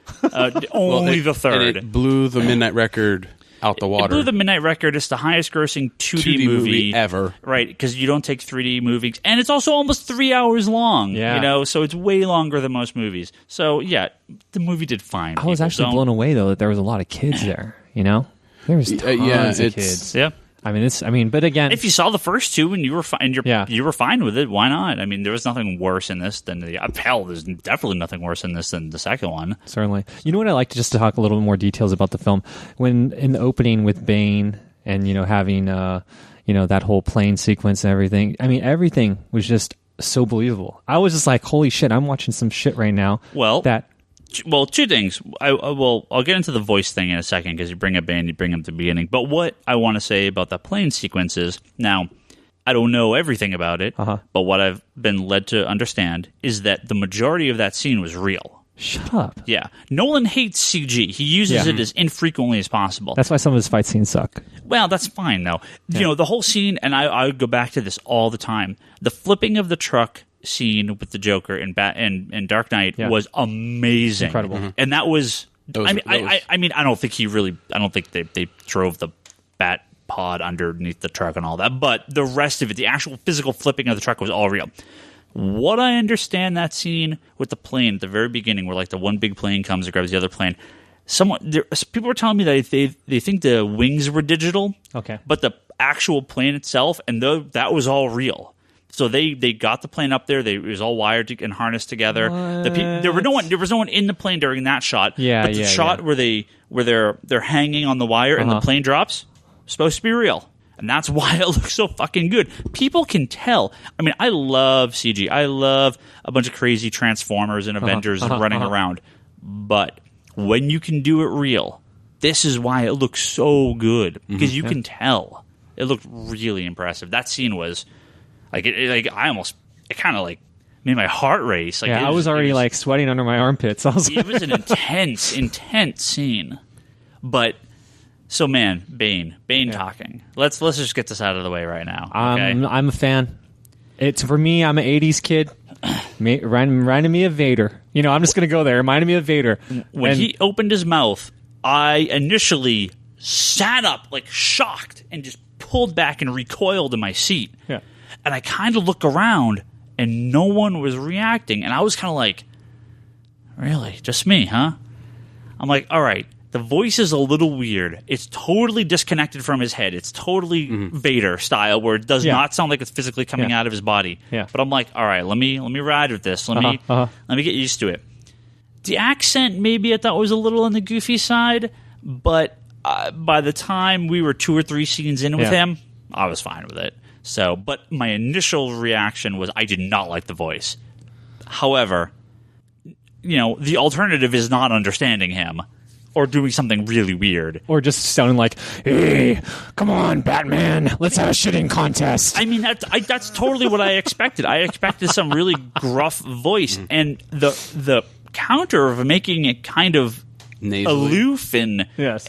only the third. And it blew the Midnight Record out the water. It blew the Midnight Record. It's the highest grossing 2D movie ever. Right, because you don't take 3D movies. And it's also almost 3 hours long. Yeah. So it's way longer than most movies. So, yeah, the movie did fine. I was actually blown away, though, that there was a lot of kids there, There was tons of kids. Yeah. But again, if you saw the first two and you were fine, you were fine with it. Why not? I mean, there was nothing worse in this than there's definitely nothing worse in this than the second one. Certainly. You know what I like to talk a little bit more details about the film when in the opening with Bane and having that whole plane sequence and everything. I mean, everything was just so believable. I was just like, holy shit, I'm watching some shit right now. Well, two things. I'll get into the voice thing in a second because you bring up Bane, you bring up the beginning. But what I want to say about the plane sequence is, now, I don't know everything about it, but what I've been led to understand is that the majority of that scene was real. Shut up. Yeah. Nolan hates CG. He uses it as infrequently as possible. That's why some of his fight scenes suck. Well, that's fine, though. Yeah. The whole scene, and I go back to this all the time, the flipping of the truck scene with the Joker in Dark Knight was amazing, incredible, and that was. I don't think they drove the bat pod underneath the truck and all that, but the rest of it, the actual physical flipping of the truck was all real. What I understand that scene with the plane at the very beginning, where the one big plane comes and grabs the other plane. People were telling me that they think the wings were digital, but the actual plane itself, and that was all real. So they got the plane up there. It was all wired and harnessed together. There was no one in the plane during that shot. But the shot where they're hanging on the wire and the plane drops, supposed to be real, and that's why it looks so fucking good. People can tell. I mean, I love CG. I love a bunch of crazy Transformers and Avengers running around. But when you can do it real, this is why it looks so good, because you can tell it looked really impressive. That scene was. It kind of made my heart race. I was already sweating under my armpits. It was an intense scene. But so, man, Bane talking. Let's just get this out of the way right now. Okay? I'm a fan. For me. I'm an '80s kid. Reminded me of Vader. I'm just gonna go there. Reminded me of Vader. When he opened his mouth, I initially sat up shocked and just pulled back and recoiled in my seat. Yeah. And I kind of look around, and no one was reacting. And I was kind of like, really? Just me, huh? I'm like, all right, the voice is a little weird. It's totally disconnected from his head. It's totally Vader style, where it does not sound like it's physically coming out of his body. Yeah. But I'm like, all right, let me ride with this. Let me get used to it. The accent, maybe I thought was a little on the goofy side, but by the time we were 2 or 3 scenes in with him, I was fine with it. So, but my initial reaction was I did not like the voice. However, the alternative is not understanding him or doing something really weird. Or just sounding like, hey, come on, Batman, let's have a shitting contest. I mean, that's totally what I expected. I expected some really gruff voice. And the counter of making it kind of nasally, aloof and regal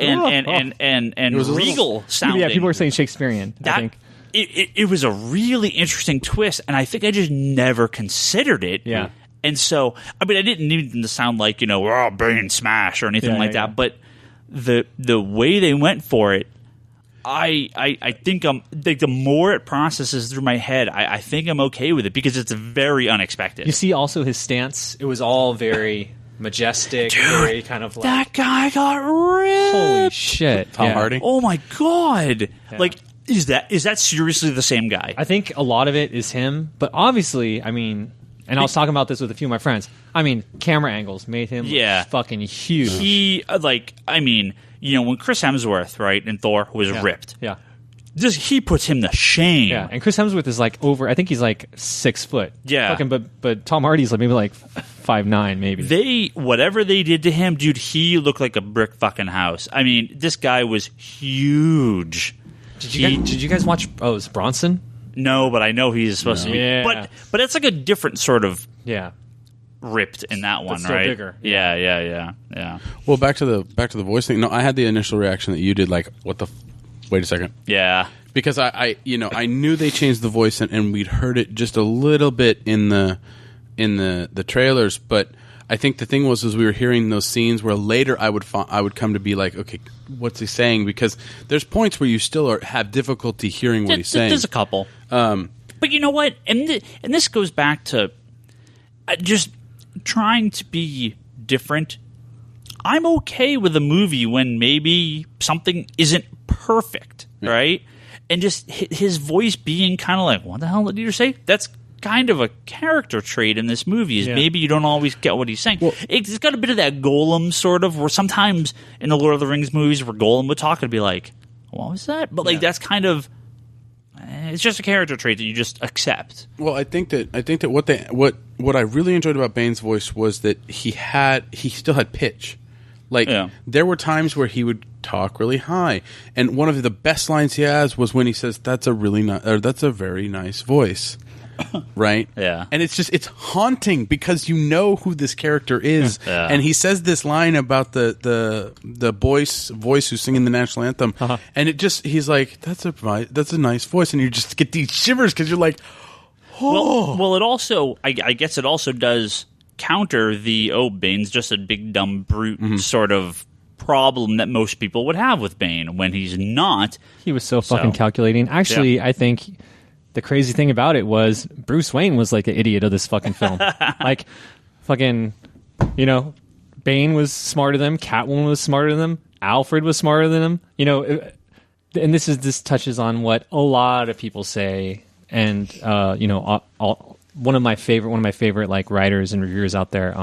sounding. Yeah, people were saying Shakespearean, I think. It was a really interesting twist, and I think I just never considered it. Yeah. And so, I mean, I didn't need them to sound like, Bane Smash or anything like that, but the way they went for it, I think the more it processes through my head, I think I'm okay with it, because it's very unexpected. You see also his stance, it was all very majestic, dude, very kind of that guy got ripped. Holy shit. Tom Hardy? Oh my God. Yeah. Is that seriously the same guy? I think a lot of it is him, but obviously, I mean, and I was talking about this with a few of my friends. I mean, camera angles made him fucking huge. He, when Chris Hemsworth, right, in Thor was ripped. Yeah. He puts him to shame. Yeah, and Chris Hemsworth is over, I think he's 6 foot. Yeah. But Tom Hardy's maybe 5'9", maybe. Whatever they did to him, dude, he looked like a brick fucking house. I mean, this guy was huge. Did you guys watch, it was Bronson? No, but I know he's supposed to be. Yeah. But it's like a different sort of Yeah. ripped in that one, still right? Bigger. Yeah. Well, back to the voice thing. No, I had the initial reaction that you did, like, what the wait a second. Yeah. Because I knew they changed the voice and we'd heard it just a little bit in the trailers, but I think the thing was we were hearing those scenes where later I would come to be like, okay, what's he saying? Because there's points where you still have difficulty hearing what he's saying. There's a couple. But you know what? And this goes back to just trying to be different. I'm okay with a movie when maybe something isn't perfect, right? And just his voice being kind of like, what the hell did you say? That's kind of a character trait in this movie is maybe you don't always get what he's saying. Well, it's got a bit of that Golem sort of, where sometimes in the Lord of the Rings movies where Golem would talk, it'd be like, what was that? But like that's kind of it's just a character trait that you just accept. Well, I think that what I really enjoyed about Bane's voice was that he still had pitch. Like there were times where he would talk really high, and one of the best lines he has was when he says, "That's a very nice voice." Right? Yeah. And it's haunting because you know who this character is. Yeah. And he says this line about the voice who's singing the national anthem. And he's like, that's a nice voice. And you just get these shivers because you're like, oh. Well, it also, I guess it also does counter the, Bane's just a big dumb brute sort of problem that most people would have with Bane when he's not. He was so fucking calculating. Actually, I think the crazy thing about it was Bruce Wayne was like an idiot of this fucking film. Like, fucking, Bane was smarter than him. Catwoman was smarter than him. Alfred was smarter than him. And this touches on what a lot of people say. And one of my favorite like writers and reviewers out there,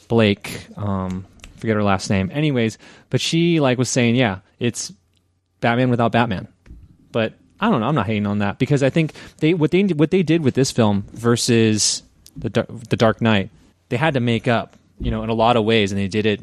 Blake, forget her last name. Anyways, but she like was saying, it's Batman without Batman, but I don't know. I'm not hating on that because I think what they did with this film versus the Dark Knight, they had to make up, in a lot of ways, and they did it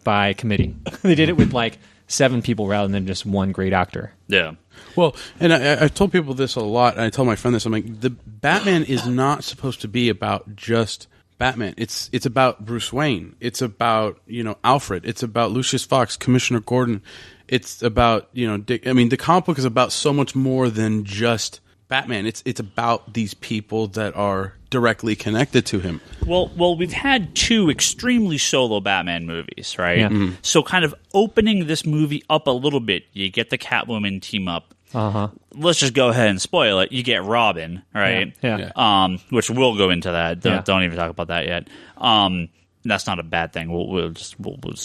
by committee. They did it with like 7 people rather than just one great actor. Yeah. Well, and I've told people this a lot, and I tell my friend this. I'm like, the Batman is not supposed to be about just Batman. It's about Bruce Wayne. It's about Alfred. It's about Lucius Fox, Commissioner Gordon. It's about Dick. I mean, the comic book is about so much more than just Batman. It's about these people that are directly connected to him. Well, we've had 2 extremely solo Batman movies, right? Yeah. Mm-hmm. So kind of opening this movie up a little bit, you get the Catwoman team up. Let's just go ahead and spoil it. You get Robin, right? Yeah. Which we'll go into that. Don't even talk about that yet. That's not a bad thing. We'll just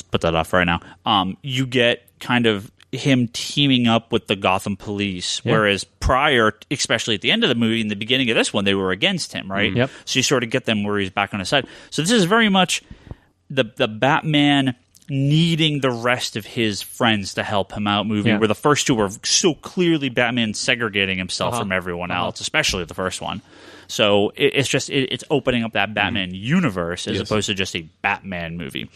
put that off right now. You get kind of him teaming up with the Gotham police, whereas prior, especially at the end of the movie, in the beginning of this one, they were against him, right? Yep. So you sort of get them where he's back on his side. So this is very much the Batman needing the rest of his friends to help him out movie, where the first 2 were so clearly Batman segregating himself from everyone else, especially the first one. So it's opening up that Batman universe as opposed to just a Batman movie.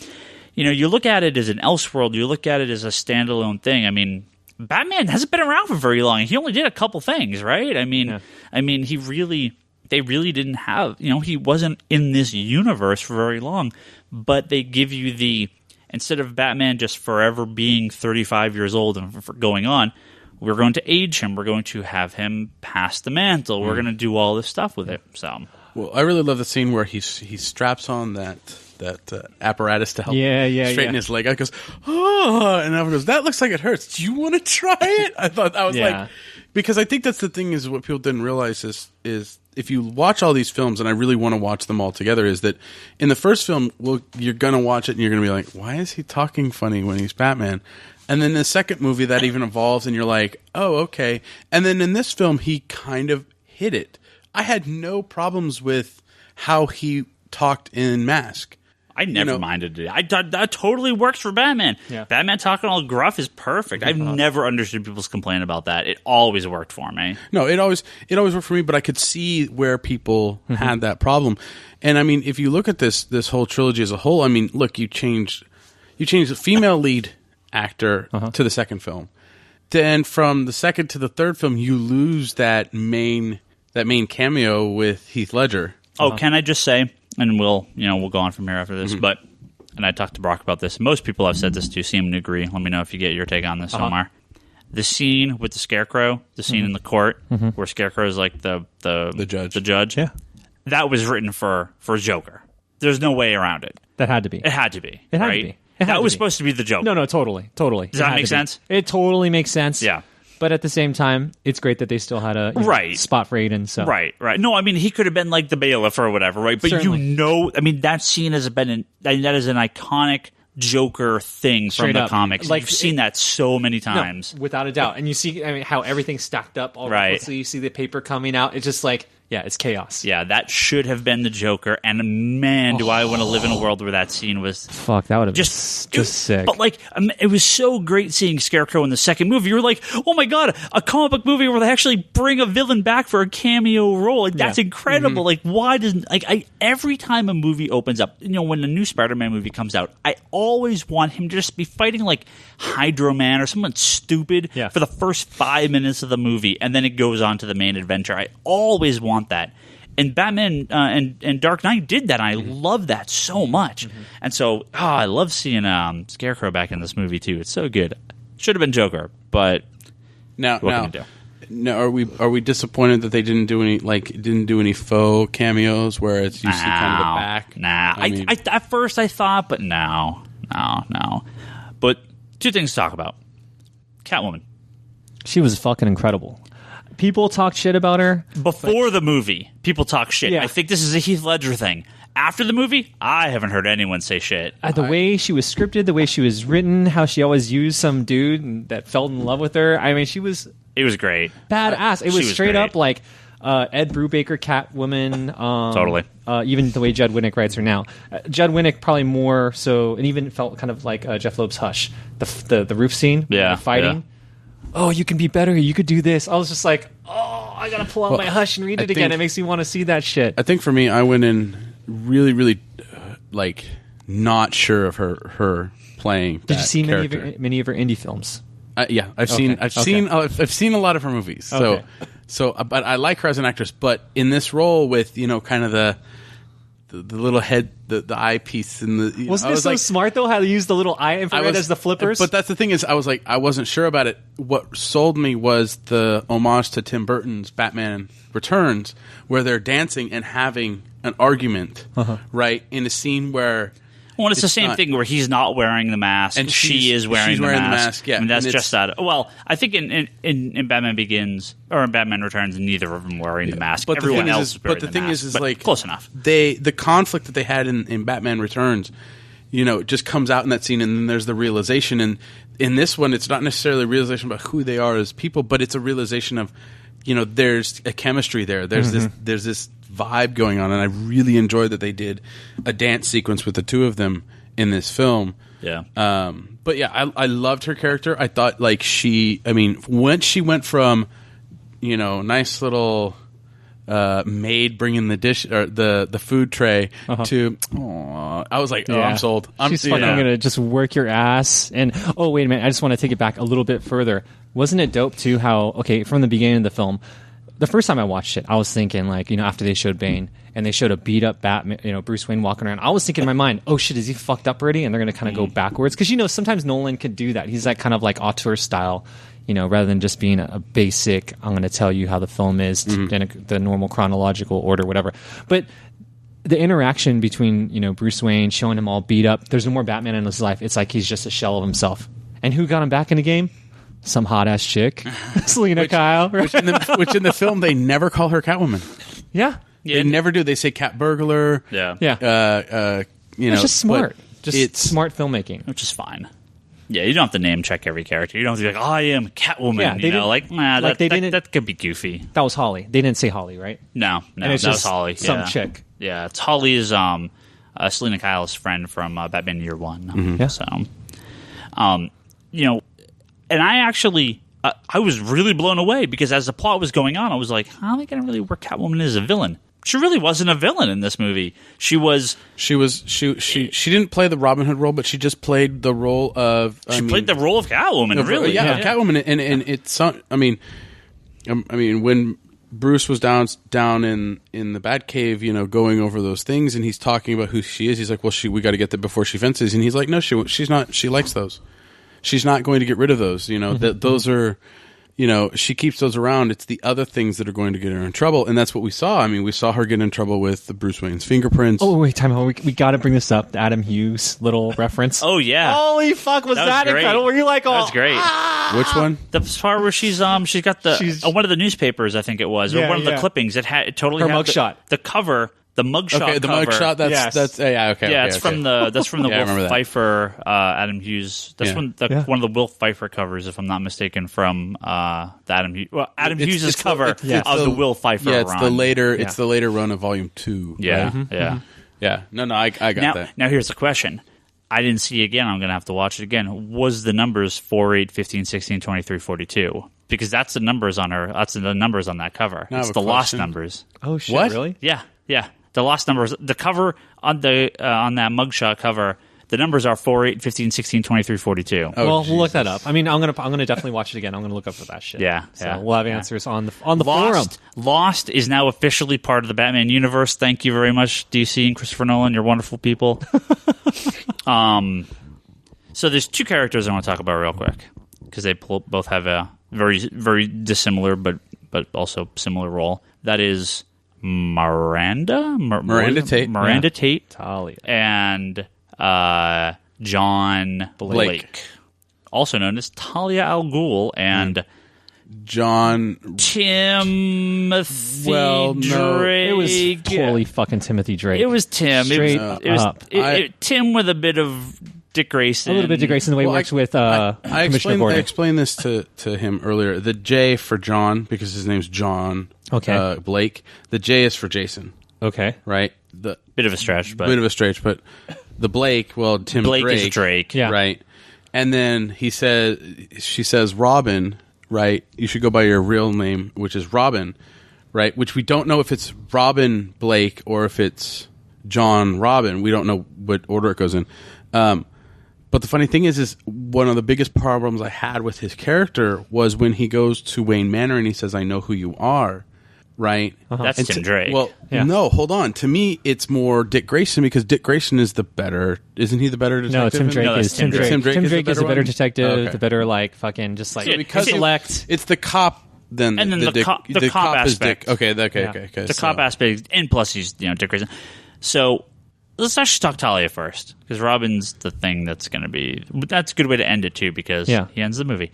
You look at it as an Elseworld, you look at it as a standalone thing. I mean, Batman hasn't been around for very long. He only did a couple things, right? I mean, they really didn't have, he wasn't in this universe for very long, but they give you instead of Batman just forever being 35 years old and going on, we're going to age him. We're going to have him pass the mantle. We're going to do all this stuff with it. So, well, I really love the scene where he straps on that apparatus to help straighten his leg out. He goes, and Alfred goes, that looks like it hurts. Do you want to try it? I thought I was like, because I think that's the thing is what people didn't realize is if you watch all these films, and I really want to watch them all together, is that in the first film, you're going to watch it and you're going to be like, why is he talking funny when he's Batman? And then the second movie, that even evolves and you're like, oh, okay. And then in this film, he kind of hit it. I had no problems with how he talked in Mask. I never minded it. That totally works for Batman. Yeah. Batman talking all gruff is perfect. I've never understood people's complaint about that. It always worked for me. No, it always worked for me, but I could see where people had that problem. And I mean, if you look at this whole trilogy as a whole, I mean, look, you changed the female lead actor to the second film. then from the second to the third film, you lose that main cameo with Heath Ledger. Oh, can I just say, and we'll go on from here after this, but, and I talked to Brock about this. Most people I've said this to seem to agree. Let me know if you get your take on this, Omar. The scene with the Scarecrow, the scene in the court where Scarecrow is like the judge. The judge. Yeah. That was written for Joker. There's no way around it. That had to be. It had to be. It had right? to be. That was supposed to be the Joker. No, totally. Does that make sense? It totally makes sense. Yeah. But at the same time, it's great that they still had a spot for Aiden. So. Right. No, I mean, he could have been like the bailiff or whatever, right? But Certainly. I mean, that scene has been that is an iconic Joker thing Straight from the up. comics. Like, you've seen that so many times. No, without a doubt. And you see how everything's stacked up. Right. So you see the paper coming out. It's just like, yeah, it's chaos. Yeah, that should have been the Joker. And man, do I want to live in a world where that scene was... Fuck, that would have just been sick. But like, it was so great seeing Scarecrow in the second movie. You were like, oh my god, a comic book movie where they actually bring a villain back for a cameo role. Like, that's incredible. Like, why doesn't... every time a movie opens up, when a new Spider-Man movie comes out, I always want him to just be fighting like Hydro Man or someone stupid for the first 5 minutes of the movie, and then it goes on to the main adventure. I always want that. And Batman and Dark Knight did that, and I love that so much. And so, I love seeing Scarecrow back in this movie too. It's so good. Should have been Joker, but what can you do? Now, are we disappointed that they didn't do any faux cameos where it's you see kind of the back? Nah, I at first I thought, but no. But two things to talk about. Catwoman. She was fucking incredible. People talked shit about her. Before the movie, people talk shit. Yeah. I think this is a Heath Ledger thing. After the movie, I haven't heard anyone say shit. The way she was scripted, the way she was written, how she always used some dude that fell in love with her. I mean, it was great. Badass. It was straight up like Ed Brubaker Catwoman. Totally. Even the way Judd Winnick writes her now. Judd Winnick probably more so, and even felt kind of like Jeff Loeb's Hush. The roof scene. Yeah. Fighting. Yeah. Oh, you can be better. You could do this. I was just like, I gotta pull out my Hush and read it again. It makes me want to see that shit. I think for me, I went in really, really not sure of her playing. Did you see character. many of her indie films? Yeah, I've seen a lot of her movies. Okay. So, but I like her as an actress. But in this role with kind of the little head, the eyepiece, and the wasn't it so smart though how they used the little eye infrared as the flippers? But that's the thing is, I wasn't sure about it. What sold me was the homage to Tim Burton's Batman Returns, where they're dancing and having an argument, right, in a scene where. Well, it's the same thing where he's not wearing the mask and she is wearing the mask. Yeah, I mean, that's just that. Well, I think in Batman Begins or in Batman Returns, neither of them wearing the mask. But everyone the thing else. But the thing is like close enough. The conflict that they had in Batman Returns, just comes out in that scene, and then there's the realization. And in this one, it's not necessarily a realization about who they are as people, but it's a realization of, there's a chemistry there. There's this vibe going on, and I really enjoyed that they did a dance sequence with the two of them in this film. Yeah. But yeah, I loved her character. I thought when she went from, nice little maid bringing the dish or the food tray to, I was like, I'm sold. She's fucking gonna just work your ass. And wait a minute, I just want to take it back a little bit further. Wasn't it dope too? How from the beginning of the film. The first time I watched it, I was thinking after they showed Bane and they showed a beat up Batman, Bruce Wayne walking around, I was thinking in my mind, oh shit, is he fucked up already? And they're going to kind of go backwards. Because, sometimes Nolan could do that. He's kind of like auteur style, rather than just being a basic, I'm going to tell you how the film is in the normal chronological order, whatever. But the interaction between, Bruce Wayne showing him all beat up, there's no more Batman in his life. It's like he's just a shell of himself. And who got him back in the game? Some hot ass chick, Selena Kyle. Right? Which in the film they never call her Catwoman. Yeah, they never do. They say Cat Burglar. Yeah. It's just smart. It's smart filmmaking, which is fine. Yeah, you don't have to name check every character. You don't have to be like, I am Catwoman. Yeah, that could be goofy. That was Holly. They didn't say Holly, right? No, that was Holly. Some chick. Yeah, it's Holly's Selena Kyle's friend from Batman Year One. Yeah. So, and I actually, I was really blown away because as the plot was going on, I was like, how are they going to really work Catwoman as a villain? she really wasn't a villain in this movie. She didn't play the Robin Hood role, but she just played the role of played the role of Catwoman. Really, Catwoman, and it's when Bruce was down in the Batcave, going over those things, and he's talking about who she is. He's like, "Well, we got to get that before she fences," and he's like, "No, she's not. She likes those. She's not going to get rid of those. Those are." She keeps those around. It's the other things that are going to get her in trouble. And that's what we saw. I mean, we saw her get in trouble with the Bruce Wayne's fingerprints. Oh, wait, time out. We got to bring this up. The Adam Hughes little reference. Oh, yeah. Holy fuck, was that incredible? Were you like, oh. That's great. Which one? The part where she's got one of the newspapers, I think it was, or one of the clippings. It totally her had mugshot. The cover. The mugshot. Okay, the mugshot. That's from the Will Pfeiffer, Adam Hughes. That's one of the Will Pfeiffer covers, if I'm not mistaken, from the Adam Hughes. Well, Adam Hughes' cover of the Will Pfeiffer. Yeah, it's run. It's the later run of Volume 2. Yeah, right? Yeah. No, I got that. Now here's the question. I didn't see it again. I'm going to have to watch it again. Was the numbers 4, 8, 15, 16, 23, 42? Because that's the numbers on her. That's the numbers on that cover. It's the lost numbers. Oh shit! What? Really? Yeah. The lost numbers. The cover on that mugshot cover. The numbers are 4, 8, 15, 16, 23, 42. Oh, well, we'll look that up. I mean, I'm gonna definitely watch it again. I'm gonna look up for that shit. Yeah. We'll have answers on the forum. Lost is now officially part of the Batman universe. Thank you very much, DC and Christopher Nolan. You're wonderful people. So there's two characters I want to talk about real quick because they both have a very, very dissimilar but also similar role. That is Miranda Tate, Talia, and John Blake, also known as Talia al Ghul, and John Timothy Drake. It was totally fucking Timothy Drake. It was Tim. Straight up. Tim with a bit of Dick Grayson. A little bit of Dick Grayson, the way he works with Commissioner Gordon. I explained this to him earlier. The J for John, because his name's John Blake. The J is for Jason. Okay. Right? Bit of a stretch, but the Blake, Tim Blake Drake. Is Drake. Yeah. Right? And then she says, Robin, right? You should go by your real name, which is Robin, right? Which we don't know if it's Robin Blake or if it's John Robin. We don't know what order it goes in. But the funny thing is one of the biggest problems I had with his character was when he goes to Wayne Manor and he says, "I know who you are," right? That's Tim Drake. Well, no, hold on. To me, it's more Dick Grayson because Dick Grayson is the better. Isn't he the better detective? No, Tim Drake is Tim Drake. Tim Drake is the better one? detective. Okay. The better fucking just because select. It's the cop. Then the cop aspect. Is Dick. Okay. The cop aspect, and plus he's Dick Grayson. So let's actually talk Talia first, because Robin's the thing that's going to be. That's a good way to end it too, because he ends the movie.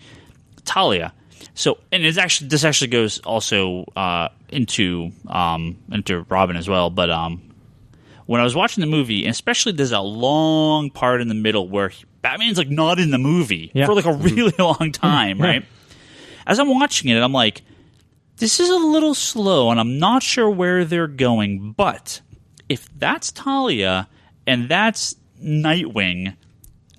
Talia. So, and this actually goes also into Robin as well. But when I was watching the movie, and especially there's a long part in the middle where Batman's not in the movie for a really long time, right? As I'm watching it, I'm like, this is a little slow, and I'm not sure where they're going. But if that's Talia and that's Nightwing,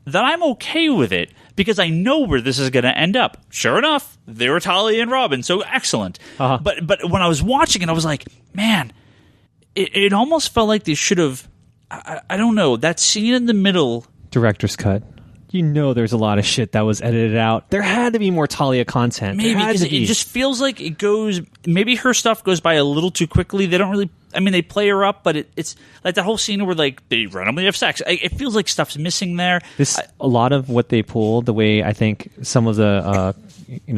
then I'm okay with it because I know where this is going to end up. Sure enough, they were Talia and Robin, so excellent. Uh-huh. But when I was watching it, I was like, man, it almost felt like they should have. I don't know, that scene in the middle, director's cut. There's a lot of shit that was edited out. There had to be more Talia content. Maybe because it just feels like it goes. Maybe her stuff goes by a little too quickly. They don't really. I mean, they play her up, but it's like that whole scene where they randomly have sex. It feels like stuff's missing there. A lot of what they pulled, the way I think some of the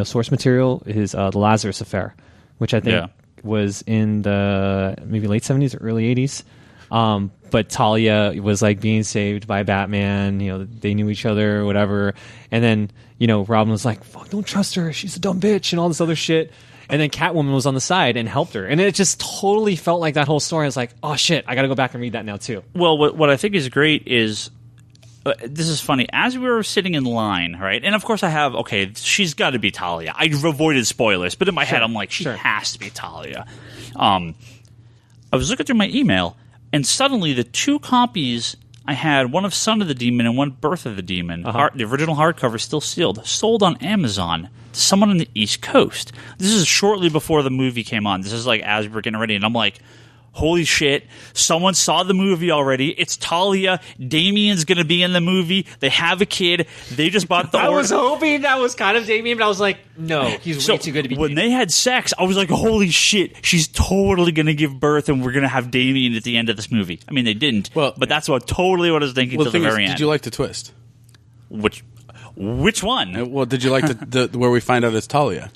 source material is the Lazarus Affair, which I think was in the maybe late 70s or early 80s. But Talia was being saved by Batman. They knew each other or whatever. And then, Robin was like, fuck, don't trust her. She's a dumb bitch and all this other shit. And then Catwoman was on the side and helped her. And it just totally felt like that whole story. I was like, oh shit, I got to go back and read that now too. Well, what I think is great is, this is funny. As we were sitting in line, right? And of course I have, she's got to be Talia. I avoided spoilers, but in my head I'm like, she has to be Talia. I was looking through my email, and suddenly the two copies I had, one of Son of the Demon and one Birth of the Demon, the original hardcover still sealed, sold on Amazon to someone on the East Coast. This is shortly before the movie came on. This is as we were getting ready, and I'm like, holy shit, someone saw the movie already. It's Talia. Damien's going to be in the movie. They have a kid. They just bought the I was hoping that was kind of Damien, but I was like, no, he's way too good to be when Damien. they had sex, I was like, holy shit, she's totally going to give birth and we're going to have Damien at the end of this movie. I mean, they didn't, but that's totally what I was thinking till the very end. Did you like the twist? Which one? Well, did you like the where we find out it's Talia?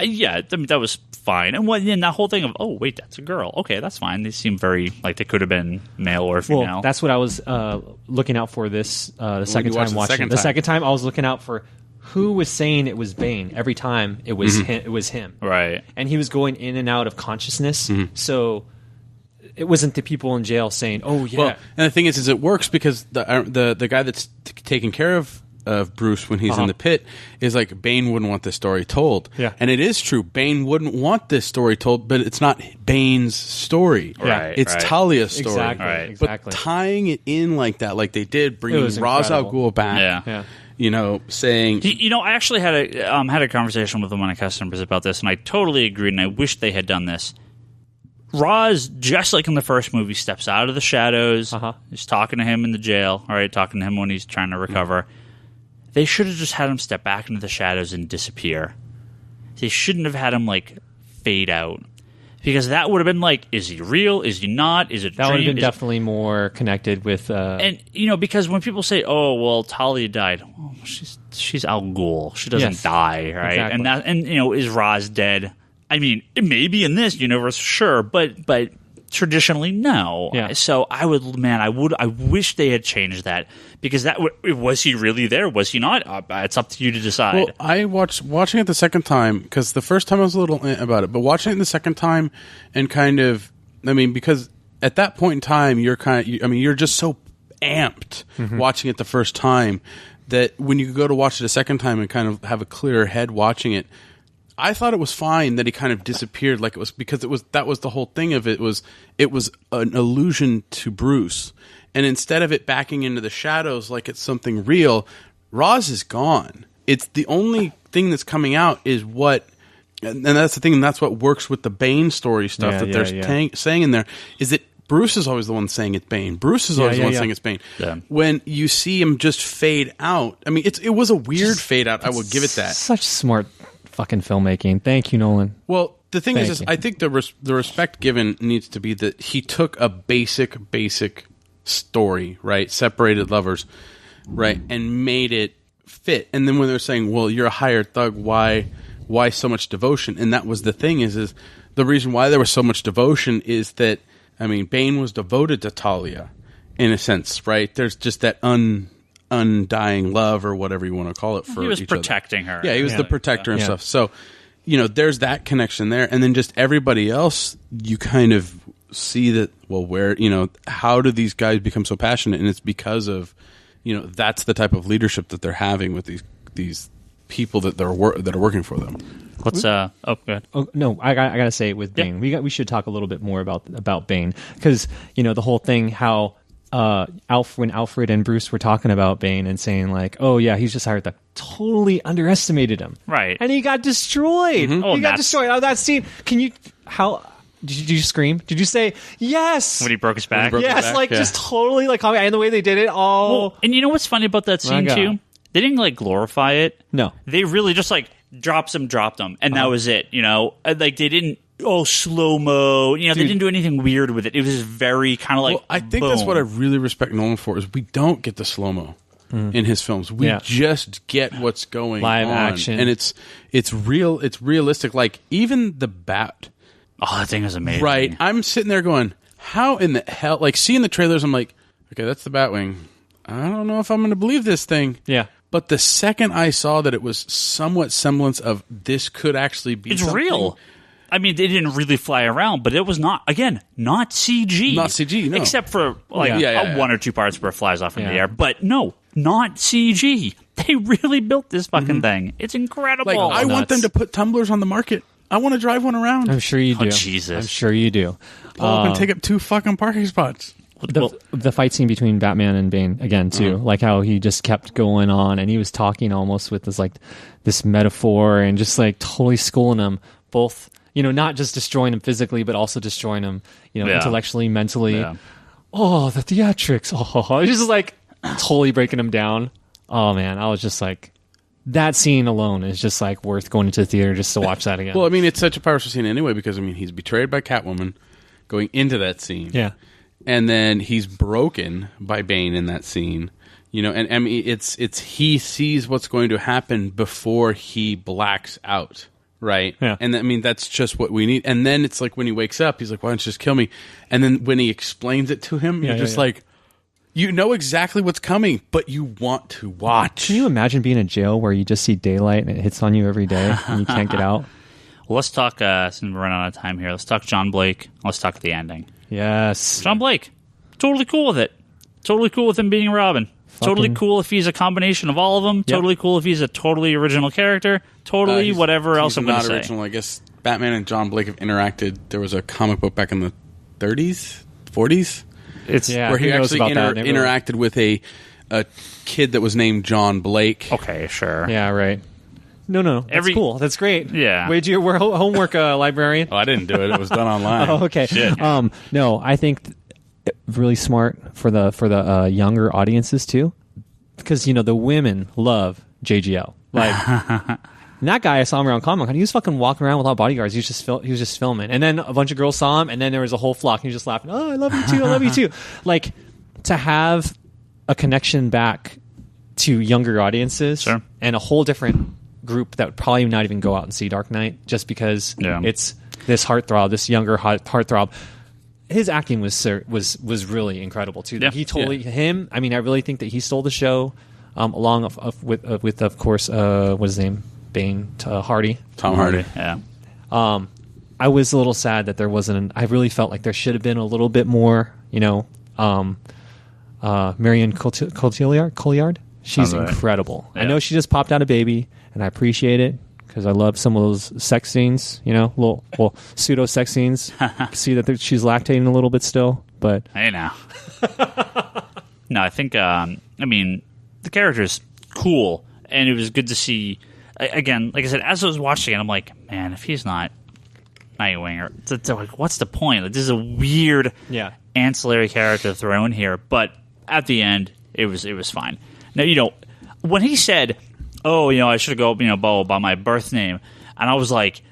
Yeah, I mean, that was fine. And that whole thing of, oh, wait, that's a girl. Okay, that's fine. They seem very, like they could have been male or female. Well, that's what I was looking out for this the second time watching. The second time, I was looking out for who was saying it was Bane. Every time it was him, it was him. Right. And he was going in and out of consciousness. So it wasn't the people in jail saying, oh, yeah. Well, and the thing is it works because the guy that's taking care of Bruce when he's in the pit is like, Bane wouldn't want this story told. Yeah. And it is true. Bane wouldn't want this story told, but it's not Bane's story. Right. It's Talia's story. Exactly. Right. Exactly. But tying it in like that, like they did, bringing Ra's al Ghul back. Yeah. You know, saying... I actually had a conversation with one of my customers about this, and I totally agreed, and I wish they had done this. Ra's, just like in the first movie, steps out of the shadows. He's talking to him in the jail, all right, talking to him when he's trying to recover. They should have just had him step back into the shadows and disappear. They shouldn't have had him, like, fade out. Because that would have been like, is he real? Is he not? Is it a dream? That would have been definitely more connected with... And, because when people say, oh, well, Talia died, well, she's Al Ghul. She doesn't die, right? Exactly. And is Ra's dead? I mean, it may be in this universe, sure, but traditionally, no. Yeah. So I wish they had changed that, because was he really there? Was he not? It's up to you to decide. Well, I watching it the second time, because the first time I was a little about it, but watching it the second time and kind of, I mean, because at that point in time, you're just so amped watching it the first time that when you go to watch it a second time and kind of have a clearer head watching it, I thought it was fine that he kind of disappeared, like it was, because that was the whole thing of it was an allusion to Bruce, and instead of it backing into the shadows like it's something real, Ra's is gone. It's the only thing that's coming out is what, and that's the thing, and that's what works with the Bane story stuff they're saying in there, is that Bruce is always the one saying it's Bane. Bruce is always the one saying it's Bane. Yeah. When you see him just fade out, I mean, it was a weird fade out. I will give it that. Such smart fucking filmmaking. Thank you, Nolan. Well, the thing is I think the respect given needs to be that he took a basic story, right? Separated lovers, right? And made it fit. And then when they're saying, well, you're a hired thug, why so much devotion? And that was the thing is the reason why there was so much devotion is that, I mean, Bane was devoted to Talia in a sense, right? There's just that undying love or whatever you want to call it for each other. He was protecting her. Yeah, he was the protector and stuff. So, there's that connection there. And then just everybody else, you kind of see that, well, where, how do these guys become so passionate? And it's because of, that's the type of leadership that they're having with these people that are working for them. What's go ahead. Oh, no, I gotta say with Bane, we should talk a little bit more about Bane, because the whole thing how when Alfred and Bruce were talking about Bane and saying like, oh yeah, he's just hired, that totally underestimated him, right? And he got destroyed. He got destroyed. Oh, that scene! Did you scream? Did you say yes when he broke his back? Just totally like, and the way they did it. Well, and you know what's funny about that scene too? They didn't like glorify it. No, they really just like dropped him, and that was it. Like they didn't. Oh, slow-mo. They didn't do anything weird with it. It was very kind of like, I think that's what I really respect Nolan for, is we don't get the slow-mo in his films. We just get what's going live on. action. And it's real. It's realistic. Like, even the bat. Oh, that thing is amazing. Right. I'm sitting there going, how in the hell? Like, seeing the trailers, I'm like, okay, that's the Batwing. I don't know if I'm going to believe this thing. Yeah. But the second I saw that it was somewhat semblance of this could actually be something. It's real. I mean, they didn't really fly around, but it was not CG. Not CG, no. Except for one or two parts where it flies off in the air. But no, not CG. They really built this fucking thing. It's incredible. Like, I want them to put tumblers on the market. I want to drive one around. I'm sure you do. Oh, Jesus. I'm sure you do. Pull up and take up 2 fucking parking spots. The fight scene between Batman and Bane, again, too. Like how he just kept going on, and he was talking almost with this metaphor and just like totally schooling them both. not just destroying him physically, but also destroying him, intellectually, mentally. Yeah. Oh, the theatrics. Oh, it's just like totally breaking him down. Oh man, I was just like, that scene alone is just like worth going into the theater just to watch that again. Well, I mean, it's such a powerful scene anyway because he's betrayed by Catwoman going into that scene. Yeah. And then he's broken by Bane in that scene. And I mean, it's he sees what's going to happen before he blacks out, right? Yeah. And I mean, that's just what we need. And then it's like when he wakes up, he's like, "Why don't you just kill me?" And then when he explains it to him, you're just like, you know exactly what's coming, but you want to watch. Can you imagine being in jail where you just see daylight and it hits on you every day and you can't get out? Well, let's talk. Since we're running out of time here, let's talk John Blake. Let's talk the ending. Yes. John Blake. Totally cool with it. Totally cool with him being Robin. Totally cool if he's a combination of all of them. Yep. Totally cool if he's a totally original character. Totally whatever else I'm going to say. Not original. I guess Batman and John Blake have interacted. There was a comic book back in the 30s, 40s. Where he actually interacted with a kid that was named John Blake. Okay, sure. Yeah, right. No. That's cool. That's great. Yeah. Wait, you were homework librarian? Oh, I didn't do it. It was done online. Oh, okay. Shit. No, I think really smart for the younger audiences too, because the women love JGL. Like that guy, I saw him around Comic-Con. He was fucking walking around without bodyguards. He was just filming, and then a bunch of girls saw him, and then there was a whole flock. And he was just laughing. Oh, I love you too. I love you too. Like to have a connection back to younger audiences, sure. And a whole different group that would probably not even go out and see Dark Knight just because it's this heartthrob, this younger heartthrob. His acting was really incredible too. Yeah. He totally him. I mean, I really think that he stole the show, along with of course what's his name, Bane, Tom Hardy. Yeah. I was a little sad that there wasn't. I really felt like there should have been a little bit more. Marion Cotillard. She's incredible. Yeah. I know she just popped out a baby, and I appreciate it. Because I love some of those sex scenes, little pseudo sex scenes. See that she's lactating a little bit still, but hey now. No, I think the character's cool, and it was good to see. Again, like I said, as I was watching it, I'm like, man, if he's not Nightwing, it's like, what's the point? Like, this is a weird, ancillary character thrown here, but at the end, it was fine. Now, when he said, "Oh, I should go, Bo, by my birth name," and I was like,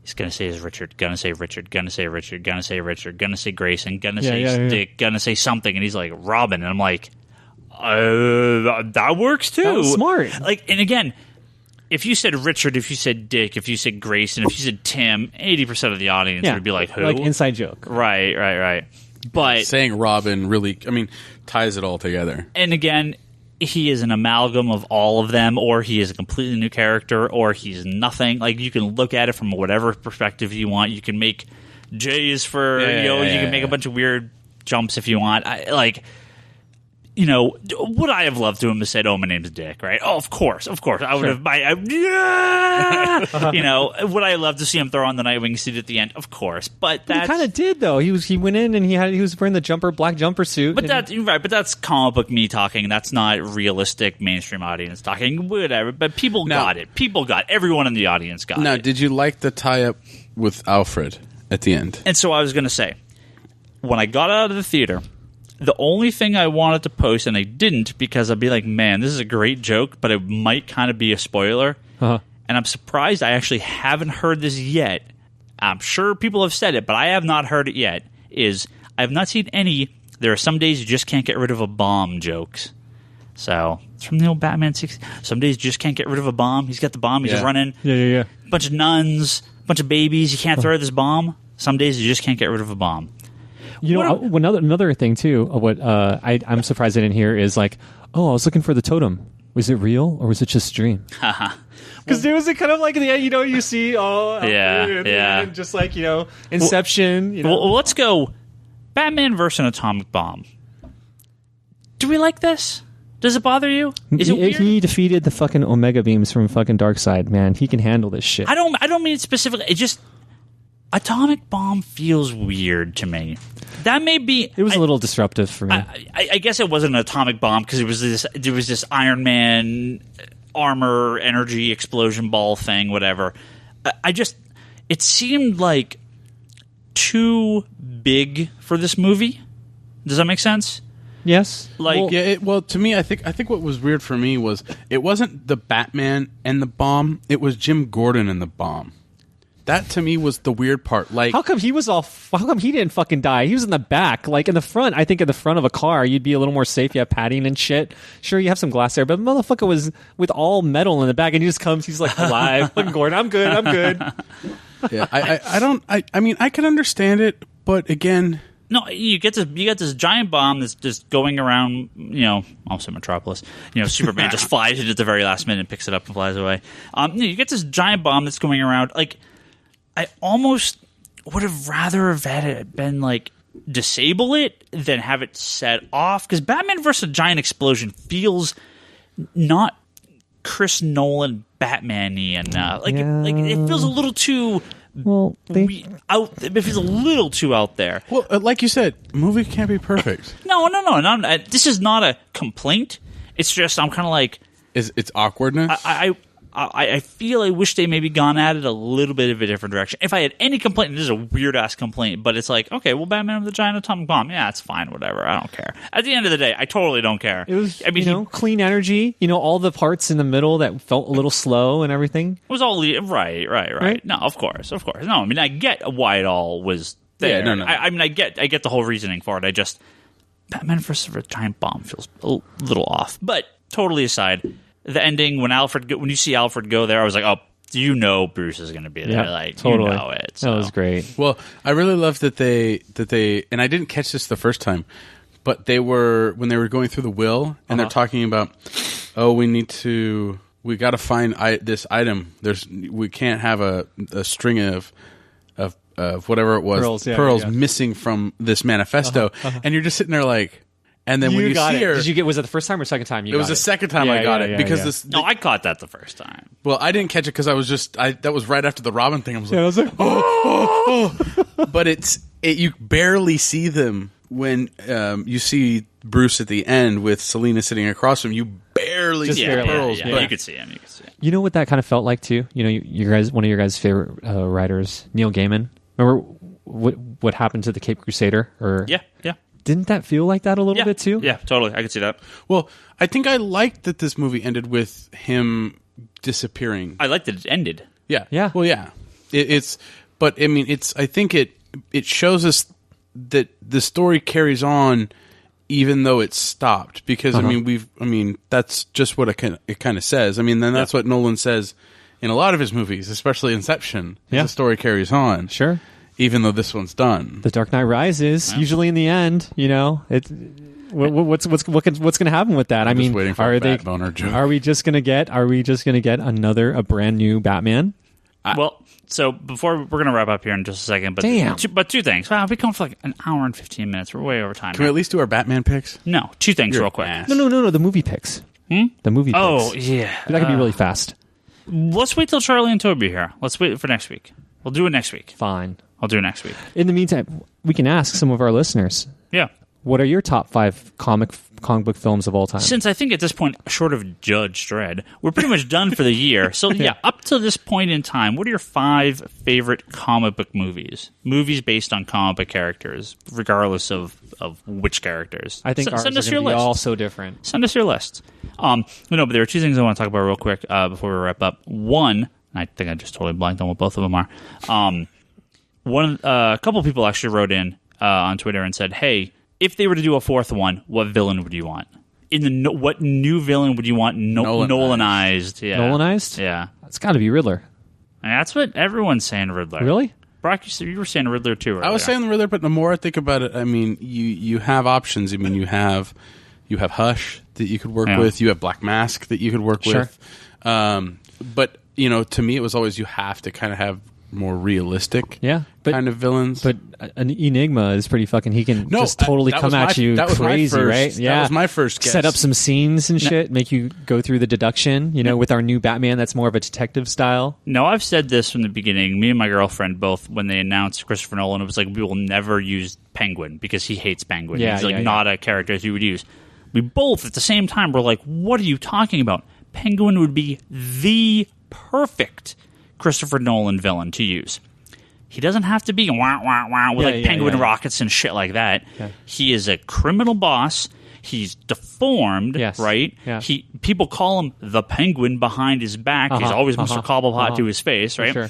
he's gonna say Richard, gonna say Richard, gonna say Richard, gonna say Richard, gonna say Grayson, gonna say Dick, gonna say something, and he's like Robin, and I'm like, that works too. That was smart. Like, and again, if you said Richard, if you said Dick, if you said Grayson, if you said Tim, 80% of the audience would be like, who? Like inside joke. Right. But saying Robin really, ties it all together. And again, he is an amalgam of all of them, or he is a completely new character, or he's nothing. Like, you can look at it from whatever perspective you want. You can make J's for, you can make a bunch of weird jumps if you want. Would I have loved to have said, "Oh, my name's Dick," right? Oh, of course. I would have. Would I love to see him throw on the Nightwing suit at the end? Of course, but he kind of did though. He went in and he was wearing the black jumper suit. But that's comic book me talking. That's not realistic mainstream audience talking. Whatever. But people got it. Everyone in the audience got it. Now, did you like the tie-up with Alfred at the end? And so I was going to say, when I got out of the theater, the only thing I wanted to post, and I didn't because I'd be like, man, this is a great joke, but it might kind of be a spoiler. Uh-huh. And I'm surprised I actually haven't heard this yet. I'm sure people have said it, but I have not heard it yet. I have not seen any, there are some days you just can't get rid of a bomb jokes. So, it's from the old Batman 60. Some days you just can't get rid of a bomb. He's got the bomb, he's just running. Yeah. Bunch of nuns, bunch of babies, you can't throw this bomb. Some days you just can't get rid of a bomb. Another thing too of what I'm surprised I didn't hear is like, I was looking for the totem. Was it real or was it just a dream? Because there was a kind of like the you see just like Inception. Well, let's go Batman versus an atomic bomb. Do we like this? Does it bother you? Is it weird? He defeated the fucking Omega beams from fucking Darkseid, man. He can handle this shit. I don't mean it specifically. It just atomic bomb feels weird to me. That may be. It was a little disruptive for me. I guess it wasn't an atomic bomb because it was this Iron it it seemed like too big for this movie. Does that make sense? Yes. Like, to me, I think what was weird for me was it wasn't the Batman and the bomb; it was Jim Gordon and the bomb. That to me was the weird part. Like, how come he didn't fucking die? He was in the back, like in the front. I think in the front of a car, you'd be a little more safe. You have padding and shit. Sure, you have some glass there, but the motherfucker was with all metal in the back, and he just comes. He's like alive. Fucking Gordon, I'm good. Yeah, I mean, I can understand it, but again. No, you get this giant bomb that's just going around, also Metropolis. Superman just flies it at the very last minute and picks it up and flies away. You get this giant bomb that's going around. Like, I almost would have rather have had it been like disable it than have it set off, because Batman versus a giant explosion feels not Chris Nolan Batman-y enough. Like it feels a little too. Well, it feels a little too out there. Well, like you said, movie can't be perfect. No. This is not a complaint. It's just I'm kind of like, it's awkwardness. I feel I wish they maybe gone at it a little bit of a different direction. If I had any complaint, this is a weird ass complaint, but it's like, okay, well, Batman with the giant atomic bomb, yeah, it's fine, whatever. I don't care. At the end of the day, I totally don't care. It was, clean energy. All the parts in the middle that felt a little slow and everything. It was all right. No, of course. No, I mean, I get why it all was there. Yeah, no. I mean, I get the whole reasoning for it. I just Batman versus a giant bomb feels a little off, but totally aside. The ending when you see Alfred go there, I was like, oh, Bruce is going to be there. Yeah, like, totally. You know it. So. That was great. Well, I really love that they, and I didn't catch this the first time, but when they were going through the will, and they're talking about, we got to find this item. We can't have a string of whatever it was, pearls missing from this manifesto, and you're just sitting there like. And then when you see her, was it the first time or second time? It was the second time I got it because I caught that the first time. Well, I didn't catch it because I was that was right after the Robin thing. I was like, oh. But you barely see them when you see Bruce at the end with Selina sitting across from him. You barely see the pearls. Yeah, you could see him. You know what that kind of felt like too. One of your guys' favorite writers, Neil Gaiman. Remember what happened to the Cape Crusader? Yeah. Didn't that feel like that a little bit too? Yeah, totally. I could see that. Well, I think I liked that this movie ended with him disappearing. I liked that it ended. Yeah. Yeah. Well, yeah. But I mean, I think it shows us that the story carries on even though it's stopped because that's just what it kind of says. I mean, then that's what Nolan says in a lot of his movies, especially Inception. The story carries on. Sure. Even though this one's done. The Dark Knight Rises, usually in the end, what's going to happen with that? I'm just waiting for a bat boner joke. Are we just going to get a brand new Batman? So before we're going to wrap up here in just a second, but damn. Two things. Wow, we come for like an hour and 15 minutes. We're way over time. Can we at least do our Batman picks? No, two things real quick. No, the movie picks. The movie picks. Oh, yeah. That could be really fast. Let's wait till Charlie and Toby are here. Let's wait for next week. We'll do it next week. Fine. I'll do it next week. In the meantime, we can ask some of our listeners. Yeah. What are your top 5 comic book films of all time? Since I think at this point, short of Judge Dredd, we're pretty much done for the year. So up to this point in time, what are your 5 favorite comic book movies? Movies based on comic book characters, regardless of which characters. I think ours are going to be all so different. Send us your lists. But there are 2 things I want to talk about real quick before we wrap up. One, I think I just totally blanked on what both of them are. A couple people actually wrote in on Twitter and said, "Hey, if they were to do a 4th one, what villain would you want? What new villain would you want? Nolanized? Yeah. Nolanized? Yeah, it's got to be Riddler. And that's what everyone's saying. Riddler. Really? Brock, you were saying Riddler too. Earlier. I was saying the Riddler, but the more I think about it, I mean, you have options. I mean, you have Hush that you could work with. You have Black Mask that you could work with. But to me, it was always you have to kind of have more realistic kind of villains. But an Enigma is pretty fucking... He can just totally come at you crazy, right? Yeah. That was my first guess. Set up some scenes and shit, make you go through the deduction, with our new Batman that's more of a detective style. No, I've said this from the beginning. Me and my girlfriend both, when they announced Christopher Nolan, it was like, we will never use Penguin because he hates Penguin. He's not a character as you would use. We both, at the same time, were like, what are you talking about? Penguin would be the perfect Christopher Nolan villain to use. he doesn't have to be wah, wah, wah, with penguin rockets and shit like that. Yeah. He is a criminal boss. He's deformed, right? Yeah. People call him the Penguin behind his back. He's always Mr. Cobblepot to his face, right? Sure.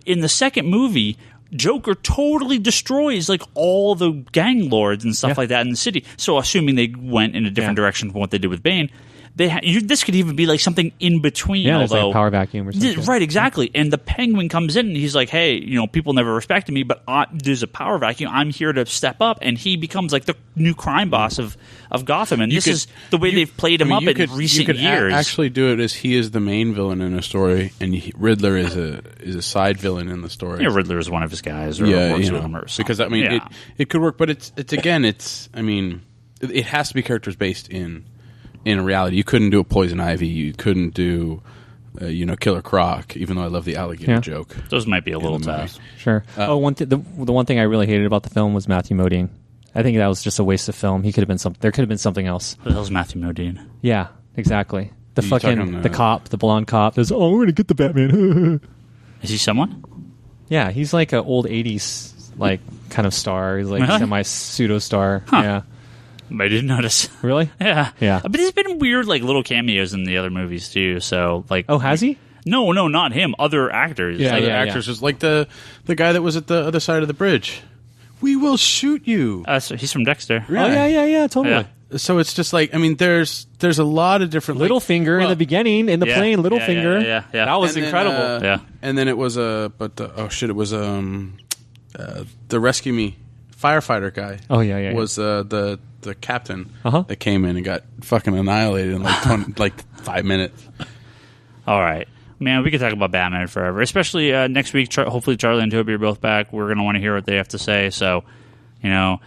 In the second movie, Joker totally destroys like all the gang lords and stuff like that in the city. So assuming they went in a different direction from what they did with Bane, this could even be like something in between. Yeah, although, like a power vacuum or something. Right, exactly. And the Penguin comes in and he's like, hey, people never respected me, but there's a power vacuum. I'm here to step up. And he becomes like the new crime boss of Gotham. And this is the way they've played him up in recent years. You could actually do it as he is the main villain in a story, and Riddler is a side villain in the story. Yeah, Riddler is one of his guys, or works with him or something. Because it could work, but it has to be characters based in reality. You couldn't do a Poison Ivy. You couldn't do, Killer Croc. Even though I love the alligator joke, those might be a little tough. Sure. The one thing I really hated about the film was Matthew Modine. I think that was just a waste of film. He could have been There could have been something else. Who the hell's Matthew Modine? Yeah, exactly. The cop, the blonde cop. There's we're gonna get the Batman. Is he someone? Yeah, he's like an old '80s like kind of star. He's like semi pseudo star. Huh. Yeah. I didn't notice. Really? Yeah. But he's been weird, like little cameos in the other movies too. So, like, has he? No, not him. Other actors. Other actors, just like the guy that was at the other side of the bridge. We will shoot you. So he's from Dexter. Yeah. Oh yeah, totally. Yeah. So it's just like there's a lot of different Littlefinger in the beginning in the plane. Littlefinger. Yeah. That was incredible. And then it was it was the Rescue Me firefighter guy. Oh yeah. Was the captain that came in and got fucking annihilated in like 5 minutes. All right. Man, we could talk about Batman forever, especially next week. Hopefully Charlie and Toby are both back. We're going to want to hear what they have to say. So, Batman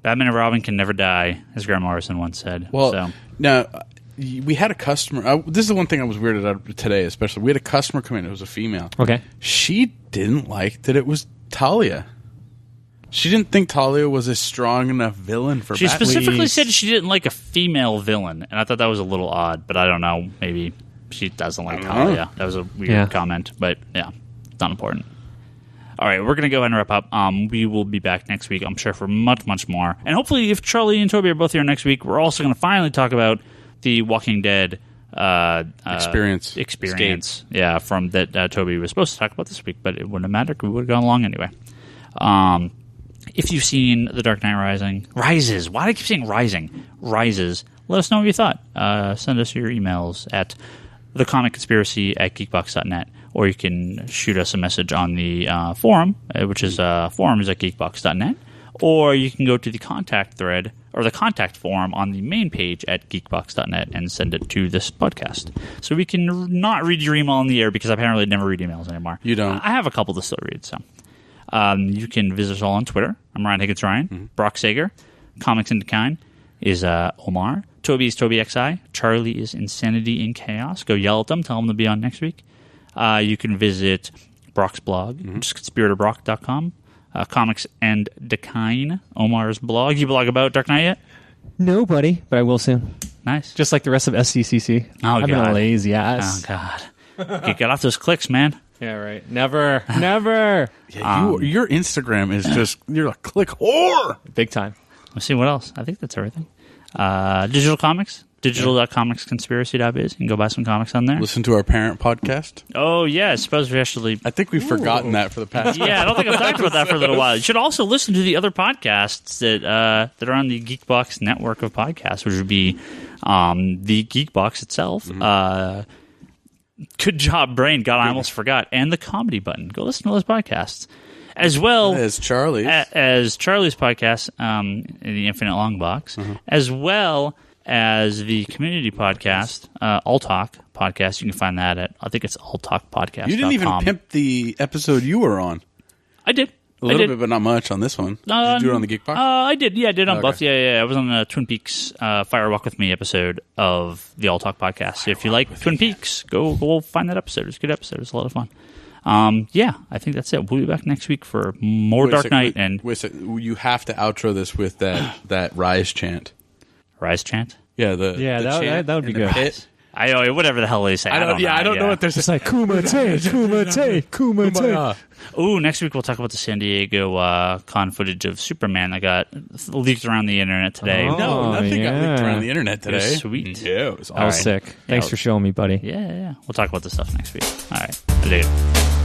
and Robin can never die, as Grant Morrison once said. Well, now, we had a customer. This is the one thing I was weirded out today, especially. We had a customer come in. It was a female. Okay. She didn't like that it was Talia. She didn't think Talia was a strong enough villain for Batman. She specifically said she didn't like a female villain, and I thought that was a little odd, but I don't know. Maybe she doesn't like Talia. That was a weird comment, but it's not important. All right, we're going to go ahead and wrap up. We will be back next week, I'm sure, for much, much more. And hopefully, if Charlie and Toby are both here next week, we're also going to finally talk about the Walking Dead experience. Yeah, from that Toby was supposed to talk about this week, but it wouldn't have mattered. We would have gone along anyway. If you've seen The Dark Knight Rises, why do I keep saying Rising? Rises. Let us know what you thought. Send us your emails at thecomicconspiracy@geekbox.net, or you can shoot us a message on the forum, which is forums at geekbox.net, or you can go to the contact thread or the contact form on the main page at geekbox.net and send it to this podcast. So we can not read your email on the air because I apparently never read emails anymore. You don't? I have a couple to still read, so. You can visit us all on Twitter. I'm Ryan Higgins Ryan. Mm-hmm. Brock Sager. Comics in Decline is Omar. Toby is TobyXI. Charlie is Insanity in Chaos. Go yell at them. Tell them to be on next week. You can visit Brock's blog, which is conspiratobrock.com. Comics and Decline, Omar's blog. You blog about Dark Knight yet? No, buddy, but I will soon. Nice. Just like the rest of SCCC. I've been a lazy ass. Oh, God. Get off those clicks, man. Yeah, right. Never. Never. Yeah, your Instagram is just, you're a click whore. Big time. Let's see what else. I think that's everything. Digital comics. Digital.comicsconspiracy.biz. You can go buy some comics on there. Listen to our parent podcast. Oh, yeah. I suppose we actually... I think we've forgotten that for the past... Yeah, I don't think I've talked about that for a little while. You should also listen to the other podcasts that are on the Geekbox network of podcasts, which would be the Geekbox itself, Good Job Brain. God, I almost forgot. And the Comedy Button. Go listen to those podcasts. As well as Charlie's. As Charlie's podcast, The Infinite Long Box. As well as the community podcast, All Talk podcast. You can find that at, I think it's alltalkpodcast.com. You didn't even pimp the episode you were on. I did. A little bit, but not much on this one. Did you do it on the Geekbox? I did. Yeah, I did on both. Yeah. I was on the Twin Peaks Fire Walk With Me episode of the All Talk podcast. So if you like Twin Peaks, go find that episode. It's a good episode. It's a lot of fun. Yeah, I think that's it. We'll be back next week for more Dark Knight. You have to outro this with that Rise chant. Rise chant? Yeah, that would be good. Whatever the hell they say. I don't know what they're saying. It's like Kumite. Ooh, next week we'll talk about the San Diego con footage of Superman that got leaked around the internet today. No, nothing got leaked around the internet today. It was sweet. Yeah, it was awesome. I was sick. Thanks for showing me, buddy. Yeah. We'll talk about this stuff next week. All right. Later.